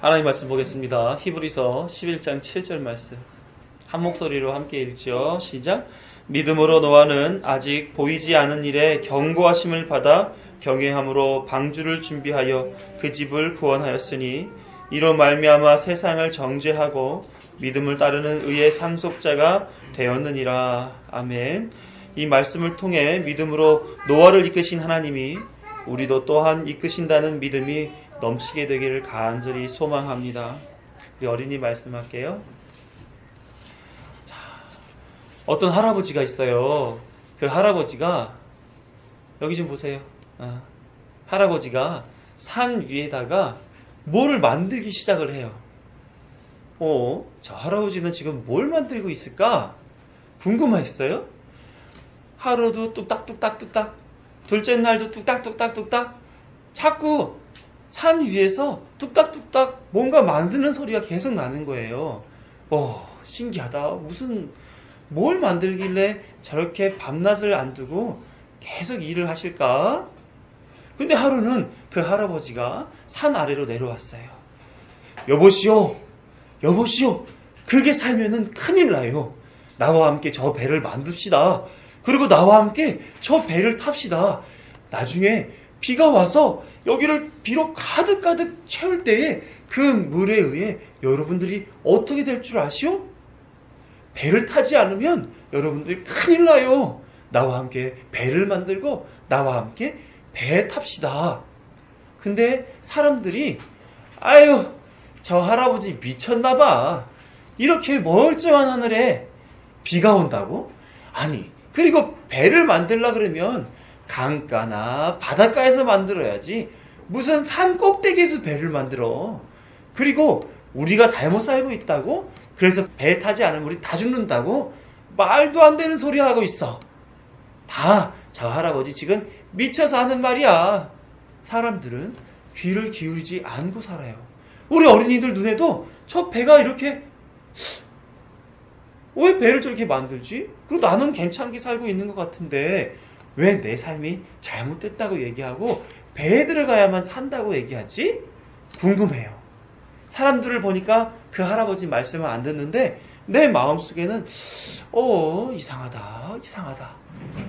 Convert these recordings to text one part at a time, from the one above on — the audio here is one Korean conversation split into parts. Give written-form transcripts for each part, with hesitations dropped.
하나님 말씀 보겠습니다. 히브리서 11장 7절 말씀. 한 목소리로 함께 읽죠. 시작. 믿음으로 노아는 아직 보이지 않은 일에 경고하심을 받아 경외함으로 방주를 준비하여 그 집을 구원하였으니 이로 말미암아 세상을 정죄하고 믿음을 따르는 의의 상속자가 되었느니라. 아멘. 이 말씀을 통해 믿음으로 노아를 이끄신 하나님이 우리도 또한 이끄신다는 믿음이 넘치게 되기를 간절히 소망합니다. 우리 어린이 말씀할게요. 자, 어떤 할아버지가 있어요. 그 할아버지가 여기 좀 보세요. 할아버지가 산 위에다가 뭐를 만들기 시작을 해요. 저 할아버지는 지금 뭘 만들고 있을까? 궁금했어요. 하루도 뚝딱뚝딱뚝딱, 둘째 날도 뚝딱뚝딱뚝딱, 자꾸 산 위에서 뚝딱뚝딱 뭔가 만드는 소리가 계속 나는 거예요. 신기하다. 뭘 만들길래 저렇게 밤낮을 안 두고 계속 일을 하실까? 근데 하루는 그 할아버지가 산 아래로 내려왔어요. 여보시오, 그렇게 살면은 큰일 나요. 나와 함께 저 배를 만듭시다. 그리고 나와 함께 저 배를 탑시다. 나중에 비가 와서 여기를 비로 가득가득 채울 때에 그 물에 의해 여러분들이 어떻게 될 줄 아시오? 배를 타지 않으면 여러분들이 큰일 나요. 나와 함께 배를 만들고 나와 함께 배에 탑시다. 근데 사람들이 저 할아버지 미쳤나봐. 이렇게 멀쩡한 하늘에 비가 온다고? 아니, 그리고 배를 만들려고 그러면 강가나 바닷가에서 만들어야지 무슨 산 꼭대기에서 배를 만들어. 그리고 우리가 잘못 살고 있다고? 그래서 배 타지 않으면 우리 다 죽는다고? 말도 안 되는 소리 하고 있어. 다 저 할아버지 지금 미쳐서 하는 말이야. 사람들은 귀를 기울이지 않고 살아요. 우리 어린이들 눈에도 저 배가 이렇게, 왜 배를 저렇게 만들지? 그리고 나는 괜찮게 살고 있는 것 같은데 왜 내 삶이 잘못됐다고 얘기하고 배에 들어가야만 산다고 얘기하지? 궁금해요. 사람들을 보니까 그 할아버지 말씀을 안 듣는데 내 마음속에는 이상하다.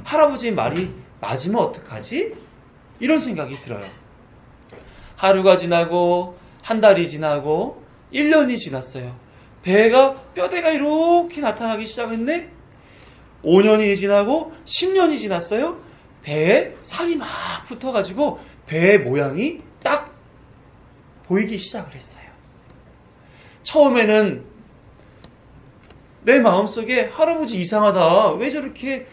할아버지 말이 맞으면 어떡하지? 이런 생각이 들어요. 하루가 지나고 한 달이 지나고 1년이 지났어요. 뼈대가 이렇게 나타나기 시작했네? 5년이 지나고 10년이 지났어요. 배에 살이 막 붙어가지고 배의 모양이 딱 보이기 시작을 했어요. 처음에는 내 마음속에 할아버지 이상하다. 왜 저렇게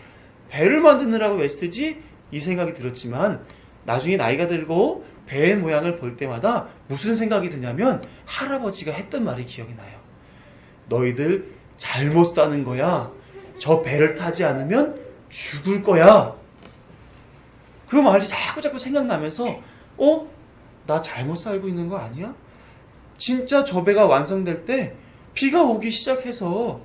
배를 만드느라고 애쓰지? 이 생각이 들었지만 나중에 나이가 들고 배의 모양을 볼 때마다 무슨 생각이 드냐면 할아버지가 했던 말이 기억이 나요. 너희들 잘못 사는 거야. 저 배를 타지 않으면 죽을 거야. 그 말이 자꾸 생각나면서 나 잘못 살고 있는 거 아니야? 진짜 저 배가 완성될 때 비가 오기 시작해서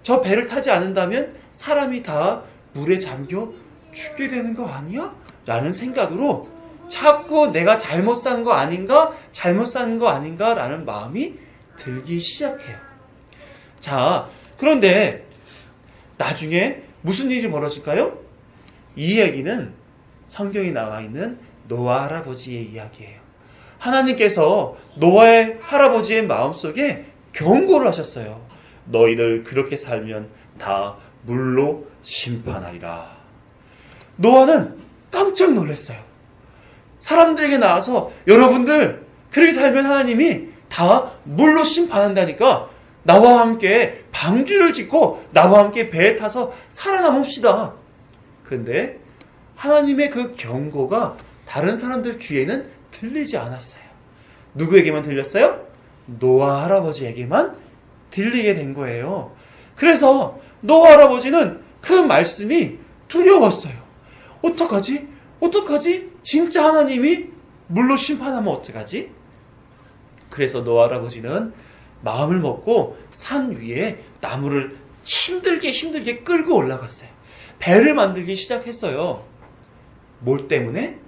저 배를 타지 않는다면 사람이 다 물에 잠겨 죽게 되는 거 아니야? 라는 생각으로 자꾸 내가 잘못 산 거 아닌가? 라는 마음이 들기 시작해요. 자, 그런데 나중에 무슨 일이 벌어질까요? 이 얘기는 성경에 나와 있는 노아 할아버지의 이야기예요. 하나님께서 노아의 할아버지의 마음속에 경고를 하셨어요. 너희들 그렇게 살면 다 물로 심판하리라. 노아는 깜짝 놀랐어요. 사람들에게 나와서 여러분들 그렇게 살면 하나님이 다 물로 심판한다니까 나와 함께 방주를 짓고 나와 함께 배에 타서 살아남읍시다. 근데 하나님의 그 경고가 다른 사람들 귀에는 들리지 않았어요. 누구에게만 들렸어요? 노아 할아버지에게만 들리게 된 거예요. 그래서 노아 할아버지는 그 말씀이 두려웠어요. 어떡하지? 진짜 하나님이 물로 심판하면 어떡하지? 그래서 노아 할아버지는 마음을 먹고 산 위에 나무를 힘들게 끌고 올라갔어요. 배를 만들기 시작했어요. 뭘 때문에?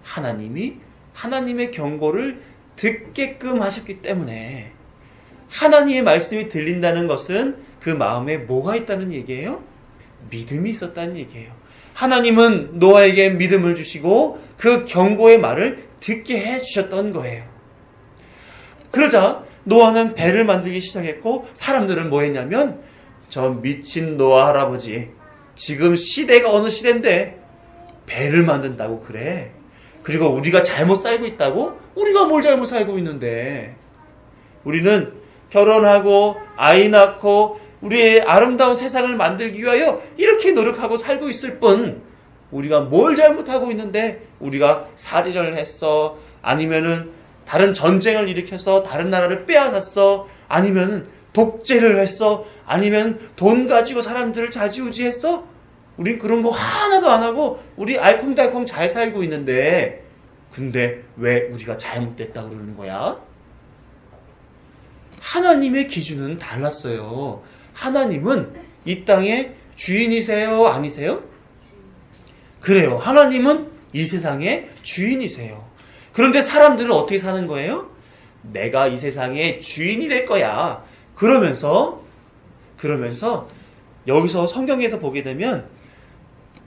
하나님의 경고를 듣게끔 하셨기 때문에 하나님의 말씀이 들린다는 것은 그 마음에 뭐가 있다는 얘기예요? 믿음이 있었다는 얘기예요. 하나님은 노아에게 믿음을 주시고 그 경고의 말을 듣게 해주셨던 거예요. 그러자 노아는 배를 만들기 시작했고 사람들은 뭐 했냐면 저 미친 노아 할아버지 지금 시대가 어느 시대인데 배를 만든다고 그래. 그리고 우리가 잘못 살고 있다고? 우리가 뭘 잘못 살고 있는데. 우리는 결혼하고 아이 낳고 우리의 아름다운 세상을 만들기 위하여 이렇게 노력하고 살고 있을 뿐 우리가 뭘 잘못하고 있는데 우리가 살인을 했어. 아니면은 다른 전쟁을 일으켜서 다른 나라를 빼앗았어. 아니면은 독재를 했어. 아니면 돈 가지고 사람들을 좌지우지했어. 우린 그런 거 하나도 안 하고 우리 알콩달콩 잘 살고 있는데 근데 왜 우리가 잘못됐다고 그러는 거야? 하나님의 기준은 달랐어요. 하나님은 이 땅의 주인이세요? 아니세요? 그래요. 하나님은 이 세상의 주인이세요. 그런데 사람들은 어떻게 사는 거예요? 내가 이 세상의 주인이 될 거야. 그러면서 여기서 성경에서 보게 되면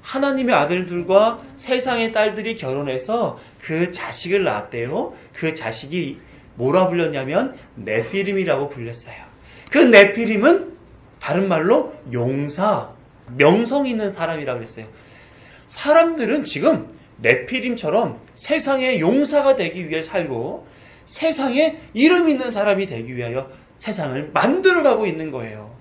하나님의 아들들과 세상의 딸들이 결혼해서 그 자식을 낳았대요. 그 자식이 뭐라 불렸냐면 네피림이라고 불렸어요. 그 네피림은 다른 말로 용사, 명성 있는 사람이라고 그랬어요. 사람들은 지금 네피림처럼 세상의 용사가 되기 위해 살고 세상에 이름 있는 사람이 되기 위하여 세상을 만들어가고 있는 거예요.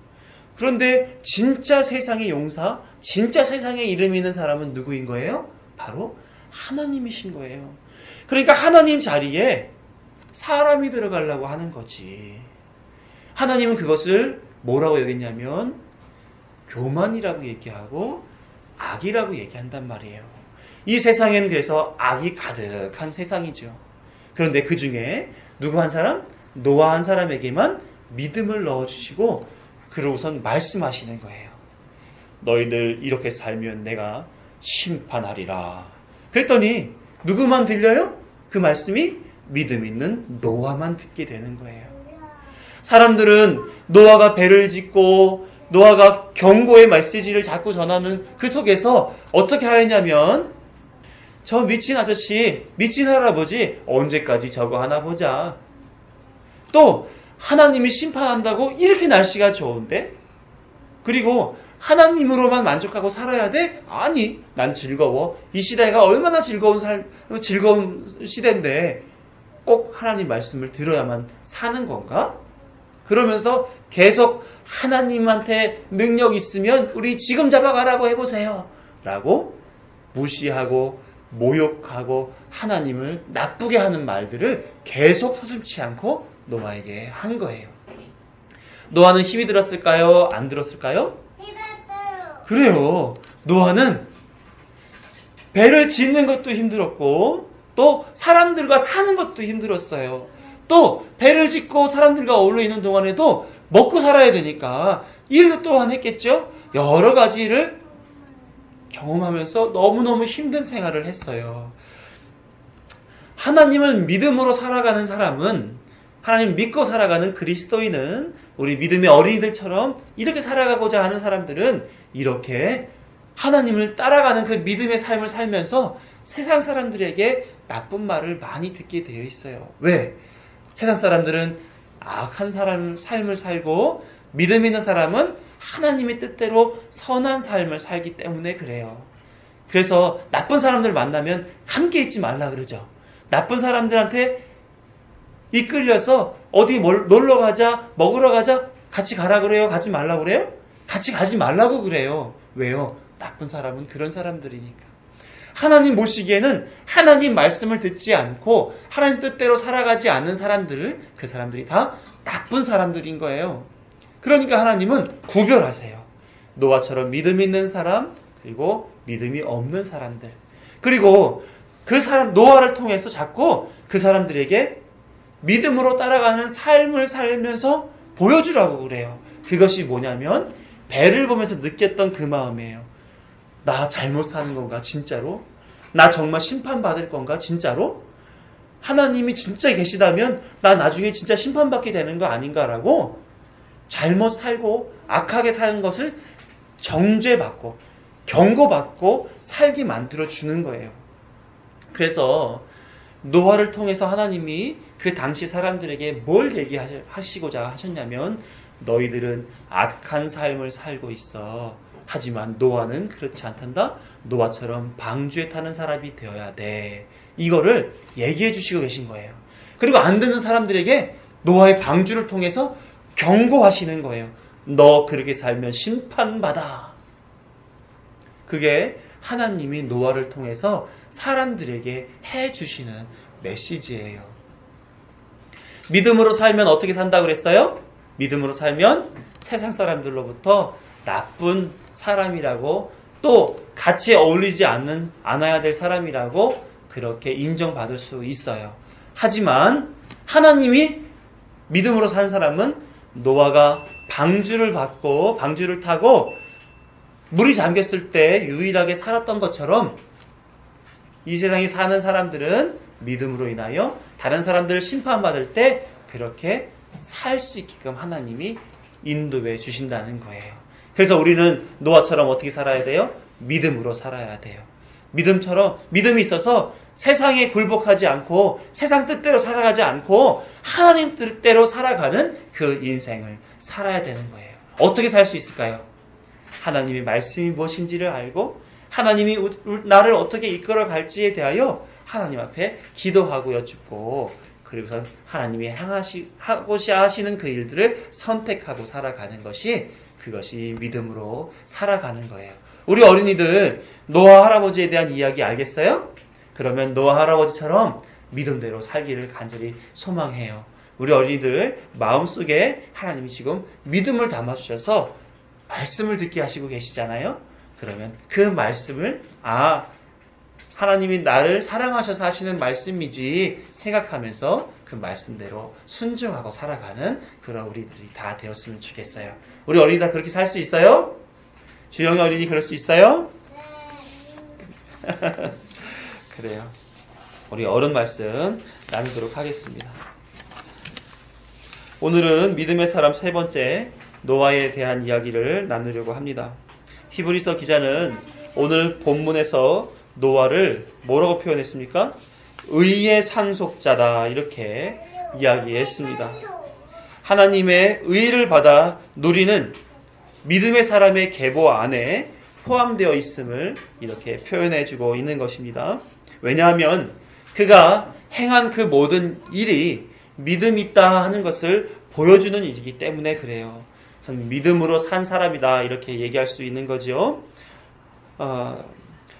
그런데 진짜 세상의 용사, 진짜 세상에 이름 있는 사람은 누구인 거예요? 바로 하나님이신 거예요. 그러니까 하나님 자리에 사람이 들어가려고 하는 거지. 하나님은 그것을 뭐라고 여겼냐면 교만이라고 얘기하고 악이라고 얘기한단 말이에요. 이 세상에는 그래서 악이 가득한 세상이죠. 그런데 그 중에 누구 한 사람? 노아 한 사람에게만 믿음을 넣어주시고 그러고선 말씀하시는 거예요. 너희들 이렇게 살면 내가 심판하리라. 그랬더니 누구만 들려요? 그 말씀이 믿음 있는 노아만 듣게 되는 거예요. 사람들은 노아가 배를 짓고 노아가 경고의 메시지를 자꾸 전하는 그 속에서 어떻게 하였냐면 저 미친 아저씨, 미친 할아버지 언제까지 저거 하나 보자. 또 하나님이 심판한다고 이렇게 날씨가 좋은데? 그리고 하나님으로만 만족하고 살아야 돼? 아니, 난 즐거워. 이 시대가 얼마나 즐거운 시대인데 꼭 하나님 말씀을 들어야만 사는 건가? 그러면서 계속 하나님한테 능력 있으면 우리 지금 잡아가라고 해보세요. 라고 무시하고 모욕하고 하나님을 나쁘게 하는 말들을 계속 서슴지 않고 노아에게 한 거예요. 노아는 힘이 들었을까요? 안 들었을까요? 들었어요. 그래요. 노아는 배를 짓는 것도 힘들었고 또 사람들과 사는 것도 힘들었어요. 또 배를 짓고 사람들과 어울려 있는 동안에도 먹고 살아야 되니까 일도 또한 했겠죠. 여러 가지를 경험하면서 너무너무 힘든 생활을 했어요. 하나님을 믿음으로 살아가는 사람은, 하나님 믿고 살아가는 그리스도인은, 우리 믿음의 어린이들처럼 이렇게 살아가고자 하는 사람들은 이렇게 하나님을 따라가는 그 믿음의 삶을 살면서 세상 사람들에게 나쁜 말을 많이 듣게 되어 있어요. 왜? 세상 사람들은 악한 삶을 살고 믿음 있는 사람은 하나님의 뜻대로 선한 삶을 살기 때문에 그래요. 그래서 나쁜 사람들 만나면 함께 있지 말라 그러죠. 나쁜 사람들한테 이끌려서 어디 놀러 가자, 먹으러 가자, 같이 가라 그래요? 가지 말라 그래요? 같이 가지 말라고 그래요. 왜요? 나쁜 사람은 그런 사람들이니까. 하나님 보시기에는 하나님 말씀을 듣지 않고 하나님 뜻대로 살아가지 않는 사람들, 그 사람들이 다 나쁜 사람들인 거예요. 그러니까 하나님은 구별하세요. 노아처럼 믿음 있는 사람, 그리고 믿음이 없는 사람들. 그리고 그 사람, 노아를 통해서 자꾸 그 사람들에게 믿음으로 따라가는 삶을 살면서 보여주라고 그래요. 그것이 뭐냐면 배를 보면서 느꼈던 그 마음이에요. 나 잘못 사는 건가 진짜로? 나 정말 심판받을 건가 진짜로? 하나님이 진짜 계시다면 나 나중에 진짜 심판받게 되는 거 아닌가라고 잘못 살고 악하게 사는 것을 정죄받고 경고받고 살게 만들어주는 거예요. 그래서 노아를 통해서 하나님이 그 당시 사람들에게 뭘 얘기하시고자 하셨냐면 너희들은 악한 삶을 살고 있어. 하지만 노아는 그렇지 않단다. 노아처럼 방주에 타는 사람이 되어야 돼. 이거를 얘기해 주시고 계신 거예요. 그리고 안 듣는 사람들에게 노아의 방주를 통해서 경고하시는 거예요. 너 그렇게 살면 심판받아. 그게 하나님이 노아를 통해서 사람들에게 해주시는 메시지예요. 믿음으로 살면 어떻게 산다고 그랬어요? 믿음으로 살면 세상 사람들로부터 나쁜 사람이라고 또 같이 어울리지 않아야 될 사람이라고 그렇게 인정받을 수 있어요. 하지만 하나님이 믿음으로 산 사람은 노아가 방주를 타고 물이 잠겼을 때 유일하게 살았던 것처럼 이 세상에 사는 사람들은 믿음으로 인하여 다른 사람들을 심판받을 때 그렇게 살 수 있게끔 하나님이 인도해 주신다는 거예요. 그래서 우리는 노아처럼 어떻게 살아야 돼요? 믿음으로 살아야 돼요. 믿음이 있어서 세상에 굴복하지 않고 세상 뜻대로 살아가지 않고 하나님 뜻대로 살아가는 그 인생을 살아야 되는 거예요. 어떻게 살 수 있을까요? 하나님의 말씀이 무엇인지를 알고 하나님이 나를 어떻게 이끌어 갈지에 대하여 하나님 앞에 기도하고 여쭙고 그리고선 하나님이 하고자 하시는 그 일들을 선택하고 살아가는 그것이 믿음으로 살아가는 거예요. 우리 어린이들 노아 할아버지에 대한 이야기 알겠어요? 그러면 노아 할아버지처럼 믿음대로 살기를 간절히 소망해요. 우리 어린이들 마음속에 하나님이 지금 믿음을 담아주셔서 말씀을 듣게 하시고 계시잖아요. 그러면 그 말씀을 하나님이 나를 사랑하셔서 하시는 말씀이지 생각하면서 그 말씀대로 순종하고 살아가는 그런 우리들이 다 되었으면 좋겠어요. 우리 어린이 다 그렇게 살 수 있어요? 주영이 어린이 그럴 수 있어요? 그래요. 우리 어른 말씀 나누도록 하겠습니다. 오늘은 믿음의 사람 세 번째 노아에 대한 이야기를 나누려고 합니다. 히브리서 기자는 오늘 본문에서 노아를 뭐라고 표현했습니까? 의의 상속자다 이렇게 이야기했습니다. 하나님의 의를 받아 누리는 믿음의 사람의 계보 안에 포함되어 있음을 이렇게 표현해주고 있는 것입니다. 왜냐하면 그가 행한 그 모든 일이 믿음이 있다 하는 것을 보여주는 일이기 때문에 그래요. 믿음으로 산 사람이다 이렇게 얘기할 수 있는 거죠.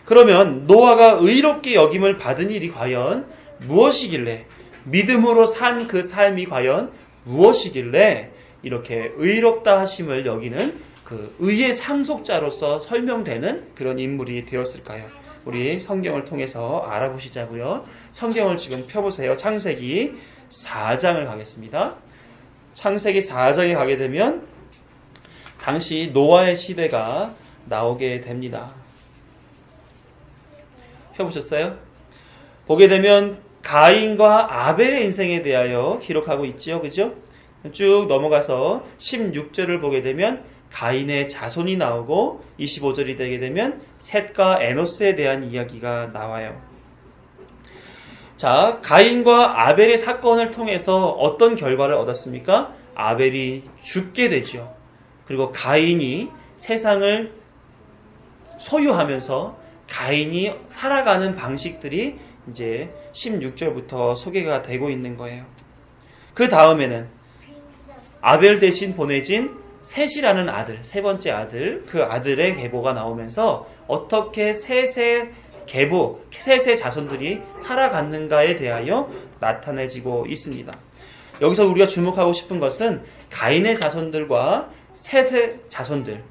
그러면 노아가 의롭게 여김을 받은 일이 과연 무엇이길래 믿음으로 산 그 삶이 과연 무엇이길래 이렇게 의롭다 하심을 여기는 그 의의 상속자로서 설명되는 그런 인물이 되었을까요? 우리 성경을 통해서 알아보시자고요. 성경을 지금 펴보세요. 창세기 4장을 가겠습니다. 창세기 4장에 가게 되면 당시 노아의 시대가 나오게 됩니다. 펴보셨어요? 보게 되면 가인과 아벨의 인생에 대하여 기록하고 있지요. 그죠? 쭉 넘어가서 16절을 보게 되면 가인의 자손이 나오고 25절이 되게 되면 셋과 에노스에 대한 이야기가 나와요. 자, 가인과 아벨의 사건을 통해서 어떤 결과를 얻었습니까? 아벨이 죽게 되죠. 그리고 가인이 세상을 소유하면서 가인이 살아가는 방식들이 이제 16절부터 소개가 되고 있는 거예요. 그 다음에는 아벨 대신 보내진 셋이라는 아들, 세 번째 아들, 그 아들의 계보가 나오면서 어떻게 셋의 자손들이 살아갔는가에 대하여 나타내지고 있습니다. 여기서 우리가 주목하고 싶은 것은 가인의 자손들과 셋의 자손들,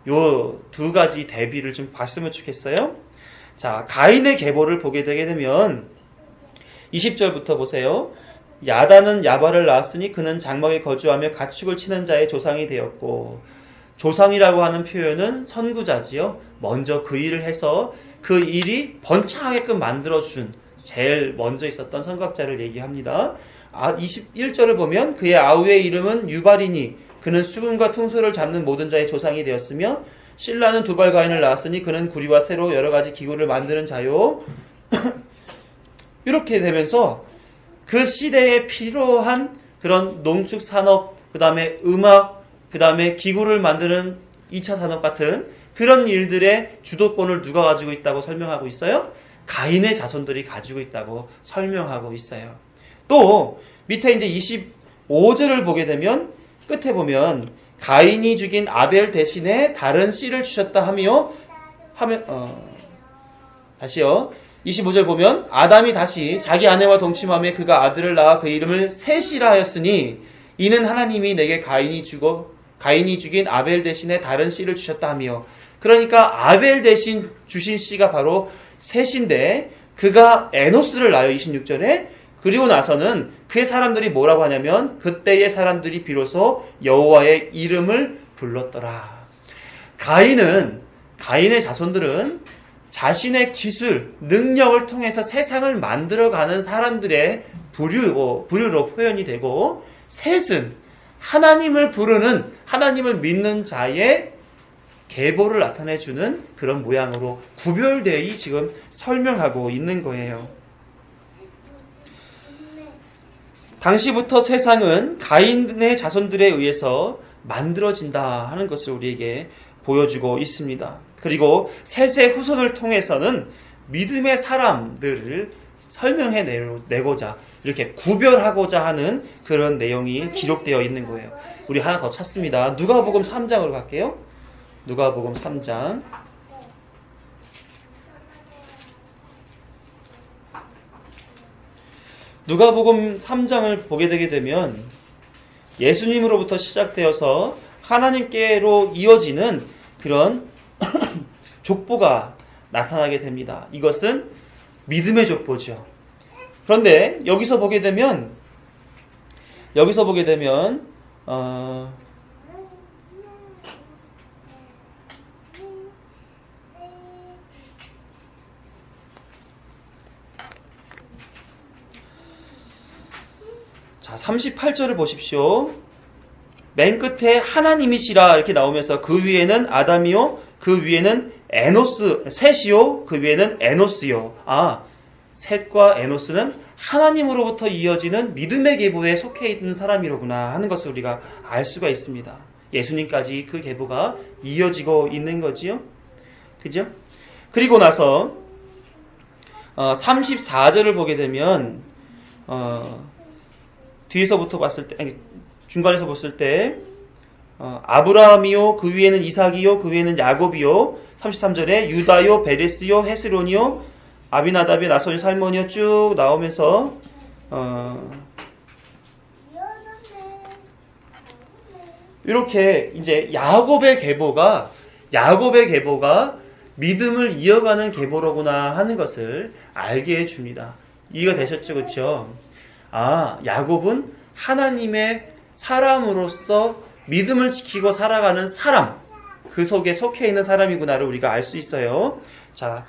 요 두 가지 대비를 좀 봤으면 좋겠어요. 자, 가인의 계보를 보게 되게 되면 20절부터 보세요. 야단은 야발을 낳았으니 그는 장막에 거주하며 가축을 치는 자의 조상이 되었고, 조상이라고 하는 표현은 선구자지요. 먼저 그 일을 해서 그 일이 번창하게끔 만들어준 제일 먼저 있었던 선각자를 얘기합니다. 21절을 보면 그의 아우의 이름은 유발이니 그는 수금과 퉁소를 잡는 모든 자의 조상이 되었으며 실라는 두발 가인을 낳았으니 그는 구리와 새로 여러 가지 기구를 만드는 자요. 이렇게 되면서 그 시대에 필요한 그런 농축 산업, 그 다음에 음악, 그 다음에 기구를 만드는 2차 산업 같은 그런 일들의 주도권을 누가 가지고 있다고 설명하고 있어요? 가인의 자손들이 가지고 있다고 설명하고 있어요. 또 밑에 이제 25절을 보게 되면 끝에 보면 가인이 죽인 아벨 대신에 다른 씨를 주셨다 다시요. 25절 보면 아담이 다시 자기 아내와 동침하며 그가 아들을 낳아 그 이름을 셋이라 하였으니 이는 하나님이 내게 가인이 죽인 아벨 대신에 다른 씨를 주셨다 하며, 그러니까 아벨 대신 주신 씨가 바로 셋인데 그가 에노스를 낳아요. 26절에. 그리고 나서는 그의 사람들이 뭐라고 하냐면 그때의 사람들이 비로소 여호와의 이름을 불렀더라. 가인의 자손들은 자신의 기술, 능력을 통해서 세상을 만들어가는 사람들의 부류로 표현이 되고, 셋은 하나님을 부르는, 하나님을 믿는 자의 계보를 나타내주는 그런 모양으로 구별되어 지금 설명하고 있는 거예요. 당시부터 세상은 가인의 자손들에 의해서 만들어진다 하는 것을 우리에게 보여주고 있습니다. 그리고 셋의 후손을 통해서는 믿음의 사람들을 설명해내고자, 이렇게 구별하고자 하는 그런 내용이 기록되어 있는 거예요. 우리 하나 더 찾습니다. 누가복음 3장으로 갈게요. 누가복음 3장. 누가복음 3장을 보게 되게 되면 예수님으로부터 시작되어서 하나님께로 이어지는 그런 족보가 나타나게 됩니다. 이것은 믿음의 족보죠. 그런데 여기서 보게 되면 자, 38절을 보십시오. 맨 끝에 하나님이시라 이렇게 나오면서 그 위에는 아담이요, 그 위에는 셋이요, 그 위에는 에노스요. 셋과 에노스는 하나님으로부터 이어지는 믿음의 계보에 속해 있는 사람이로구나 하는 것을 우리가 알 수가 있습니다. 예수님까지 그 계보가 이어지고 있는 거지요. 그죠? 그리고 나서 34절을 보게 되면 뒤에서부터 봤을 때, 중간에서 봤을 때 아브라함이요, 그 위에는 이삭이요, 그 위에는 야곱이요, 33절에 유다요, 베레스요, 헤스론이요, 아비나답이 나손이 살몬이요 쭉 나오면서 이렇게 이제 야곱의 계보가 믿음을 이어가는 계보로구나 하는 것을 알게 해줍니다. 이해가 되셨죠? 그렇죠? 야곱은 하나님의 사람으로서 믿음을 지키고 살아가는 사람, 그 속에 속해 있는 사람이구나를 우리가 알 수 있어요. 자,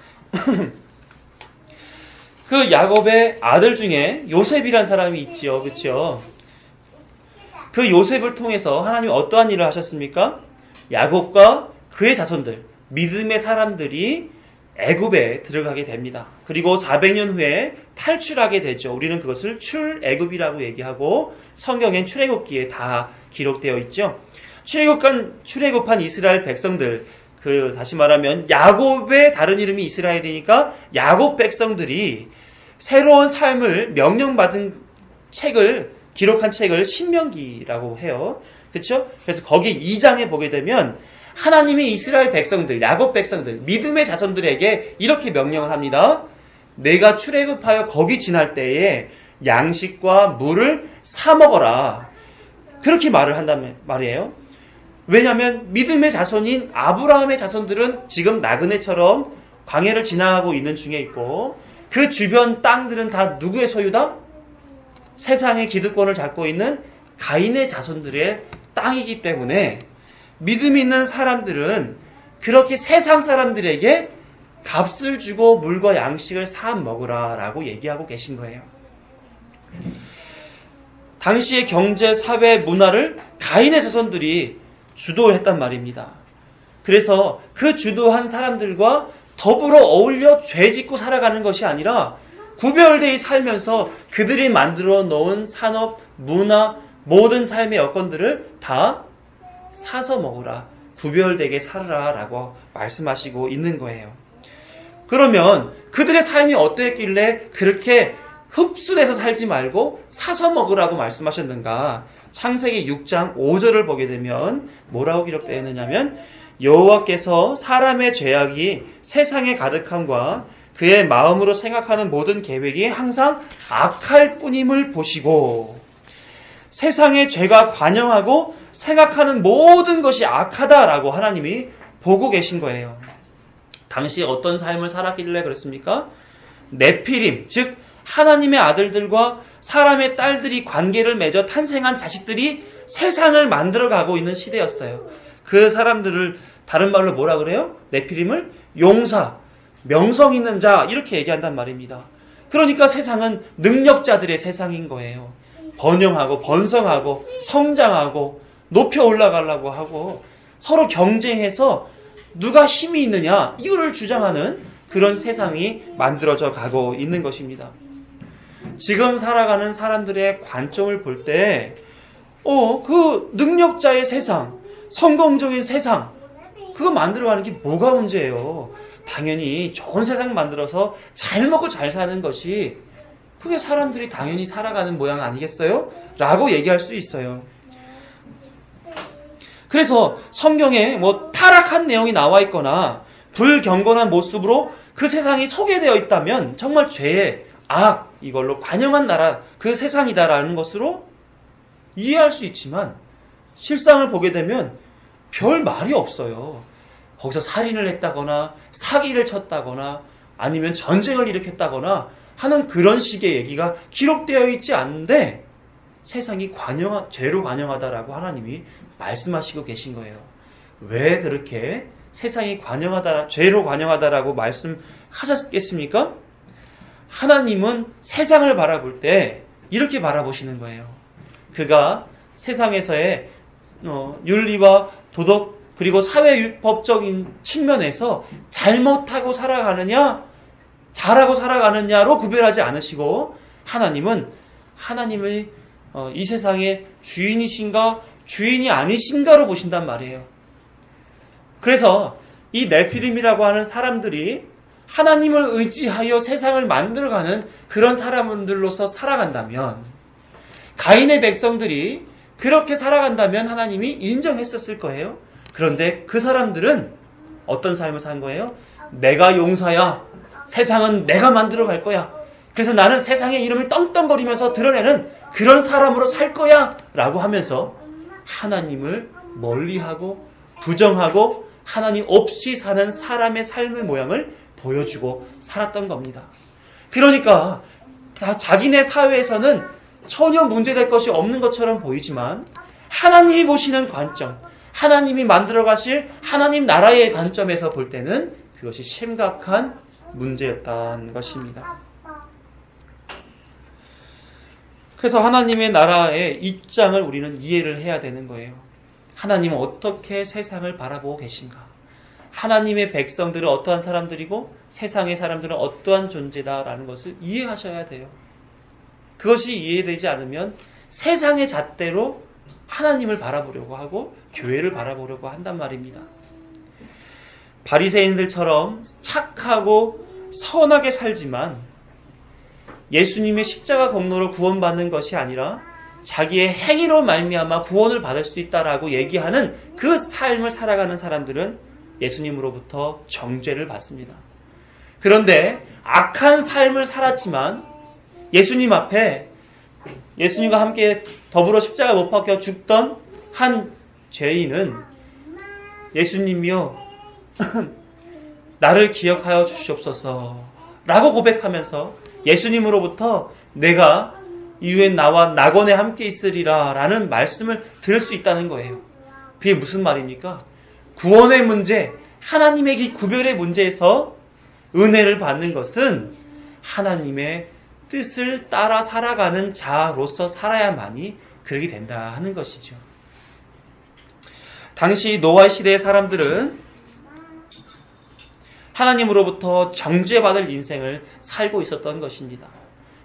그 야곱의 아들 중에 요셉이란 사람이 있지요. 그렇죠? 그 요셉을 통해서 하나님이 어떠한 일을 하셨습니까? 야곱과 그의 자손들, 믿음의 사람들이 애굽에 들어가게 됩니다. 그리고 400년 후에 탈출하게 되죠. 우리는 그것을 출애굽이라고 얘기하고 성경엔 출애굽기에 다 기록되어 있죠. 출애굽한 이스라엘 백성들, 다시 말하면 야곱의 다른 이름이 이스라엘이니까 야곱 백성들이 새로운 삶을 명령받은 기록한 책을 신명기라고 해요. 그렇죠? 그래서 거기 2장에 보게 되면 하나님이 이스라엘 백성들, 야곱 백성들, 믿음의 자손들에게 이렇게 명령을 합니다. 내가 출애굽하여 거기 지날 때에 양식과 물을 사 먹어라. 그렇게 말을 한다는 말이에요. 왜냐하면 믿음의 자손인 아브라함의 자손들은 지금 나그네처럼 광야를 지나가고 있는 중에 있고, 그 주변 땅들은 다 누구의 소유다? 세상의 기득권을 잡고 있는 가인의 자손들의 땅이기 때문에 믿음 있는 사람들은 그렇게 세상 사람들에게 값을 주고 물과 양식을 사 먹으라 라고 얘기하고 계신 거예요. 당시의 경제, 사회, 문화를 가인의 자손들이 주도했단 말입니다. 그래서 그 주도한 사람들과 더불어 어울려 죄 짓고 살아가는 것이 아니라 구별되어 살면서 그들이 만들어 놓은 산업, 문화, 모든 삶의 여건들을 다 사서 먹으라, 구별되게 살아라 라고 말씀하시고 있는 거예요. 그러면 그들의 삶이 어떠했길래 그렇게 흡수돼서 살지 말고 사서 먹으라고 말씀하셨는가? 창세기 6장 5절을 보게 되면 뭐라고 기록되어 있느냐면, 여호와께서 사람의 죄악이 세상에 가득함과 그의 마음으로 생각하는 모든 계획이 항상 악할 뿐임을 보시고, 세상의 죄가 관영하고 생각하는 모든 것이 악하다라고 하나님이 보고 계신 거예요. 당시 어떤 삶을 살았길래 그렇습니까? 네피림, 즉 하나님의 아들들과 사람의 딸들이 관계를 맺어 탄생한 자식들이 세상을 만들어가고 있는 시대였어요. 그 사람들을 다른 말로 뭐라 그래요? 네피림을 용사, 명성 있는 자 이렇게 얘기한단 말입니다. 그러니까 세상은 능력자들의 세상인 거예요. 번영하고 번성하고 성장하고 높여 올라가려고 하고 서로 경쟁해서 누가 힘이 있느냐 이거를 주장하는 그런 세상이 만들어져 가고 있는 것입니다. 지금 살아가는 사람들의 관점을 볼 때 그 능력자의 세상, 성공적인 세상 그거 만들어가는 게 뭐가 문제예요? 당연히 좋은 세상 만들어서 잘 먹고 잘 사는 것이 그게 사람들이 당연히 살아가는 모양 아니겠어요? 라고 얘기할 수 있어요. 그래서 성경에 타락한 내용이 나와 있거나 불경건한 모습으로 그 세상이 소개되어 있다면 정말 죄의 악, 이걸로 관영한 나라, 그 세상이다라는 것으로 이해할 수 있지만 실상을 보게 되면 별 말이 없어요. 거기서 살인을 했다거나 사기를 쳤다거나 아니면 전쟁을 일으켰다거나 하는 그런 식의 얘기가 기록되어 있지 않은데 세상이 죄로 관영하다라고 하나님이 말씀하시고 계신 거예요. 왜 그렇게 세상이 죄로 관영하다라고 말씀하셨겠습니까? 하나님은 세상을 바라볼 때 이렇게 바라보시는 거예요. 그가 세상에서의 윤리와 도덕 그리고 사회법적인 측면에서 잘못하고 살아가느냐 잘하고 살아가느냐로 구별하지 않으시고 하나님을 이 세상의 주인이신가 주인이 아니신가로 보신단 말이에요. 그래서 이 네피림이라고 하는 사람들이 하나님을 의지하여 세상을 만들어가는 그런 사람들로서 살아간다면, 가인의 백성들이 그렇게 살아간다면 하나님이 인정했었을 거예요. 그런데 그 사람들은 어떤 삶을 산 거예요? 내가 용사야. 세상은 내가 만들어 갈 거야. 그래서 나는 세상의 이름을 떵떵거리면서 드러내는 그런 사람으로 살 거야. 라고 하면서 하나님을 멀리하고 부정하고 하나님 없이 사는 사람의 삶의 모양을 보여주고 살았던 겁니다. 그러니까 자기네 사회에서는 전혀 문제될 것이 없는 것처럼 보이지만 하나님이 보시는 관점, 하나님이 만들어 가실 하나님 나라의 관점에서 볼 때는 그것이 심각한 문제였다는 것입니다. 그래서 하나님의 나라의 입장을 우리는 이해를 해야 되는 거예요. 하나님은 어떻게 세상을 바라보고 계신가? 하나님의 백성들은 어떠한 사람들이고 세상의 사람들은 어떠한 존재다라는 것을 이해하셔야 돼요. 그것이 이해되지 않으면 세상의 잣대로 하나님을 바라보려고 하고 교회를 바라보려고 한단 말입니다. 바리새인들처럼 착하고 선하게 살지만 예수님의 십자가 공로로 구원받는 것이 아니라 자기의 행위로 말미암아 구원을 받을 수 있다라고 얘기하는 그 삶을 살아가는 사람들은 예수님으로부터 정죄를 받습니다. 그런데 악한 삶을 살았지만 예수님 앞에 예수님과 함께 더불어 십자가 못 박혀 죽던 한 죄인은 예수님이여 나를 기억하여 주시옵소서 라고 고백하면서 예수님으로부터 내가 이후엔 나와 낙원에 함께 있으리라 라는 말씀을 들을 수 있다는 거예요. 그게 무슨 말입니까? 구원의 문제, 하나님의 구별의 문제에서 은혜를 받는 것은 하나님의 뜻을 따라 살아가는 자로서 살아야만이 그렇게 된다 하는 것이죠. 당시 노아 시대의 사람들은 하나님으로부터 정죄받을 인생을 살고 있었던 것입니다.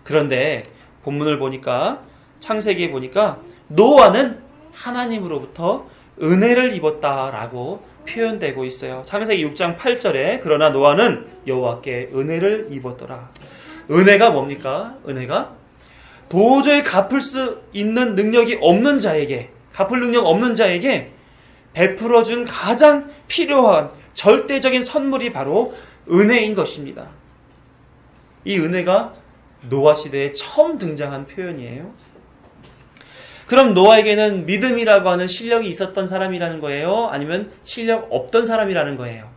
그런데 본문을 보니까, 창세기에 보니까 노아는 하나님으로부터 은혜를 입었다라고 표현되고 있어요. 창세기 6장 8절에 그러나 노아는 여호와께 은혜를 입었더라. 은혜가 뭡니까? 은혜가 도저히 갚을 수 있는 능력이 없는 자에게, 갚을 능력 없는 자에게 베풀어준 가장 필요한 절대적인 선물이 바로 은혜인 것입니다. 이 은혜가 노아 시대에 처음 등장한 표현이에요. 그럼 노아에게는 믿음이라고 하는 실력이 있었던 사람이라는 거예요? 아니면 실력 없던 사람이라는 거예요?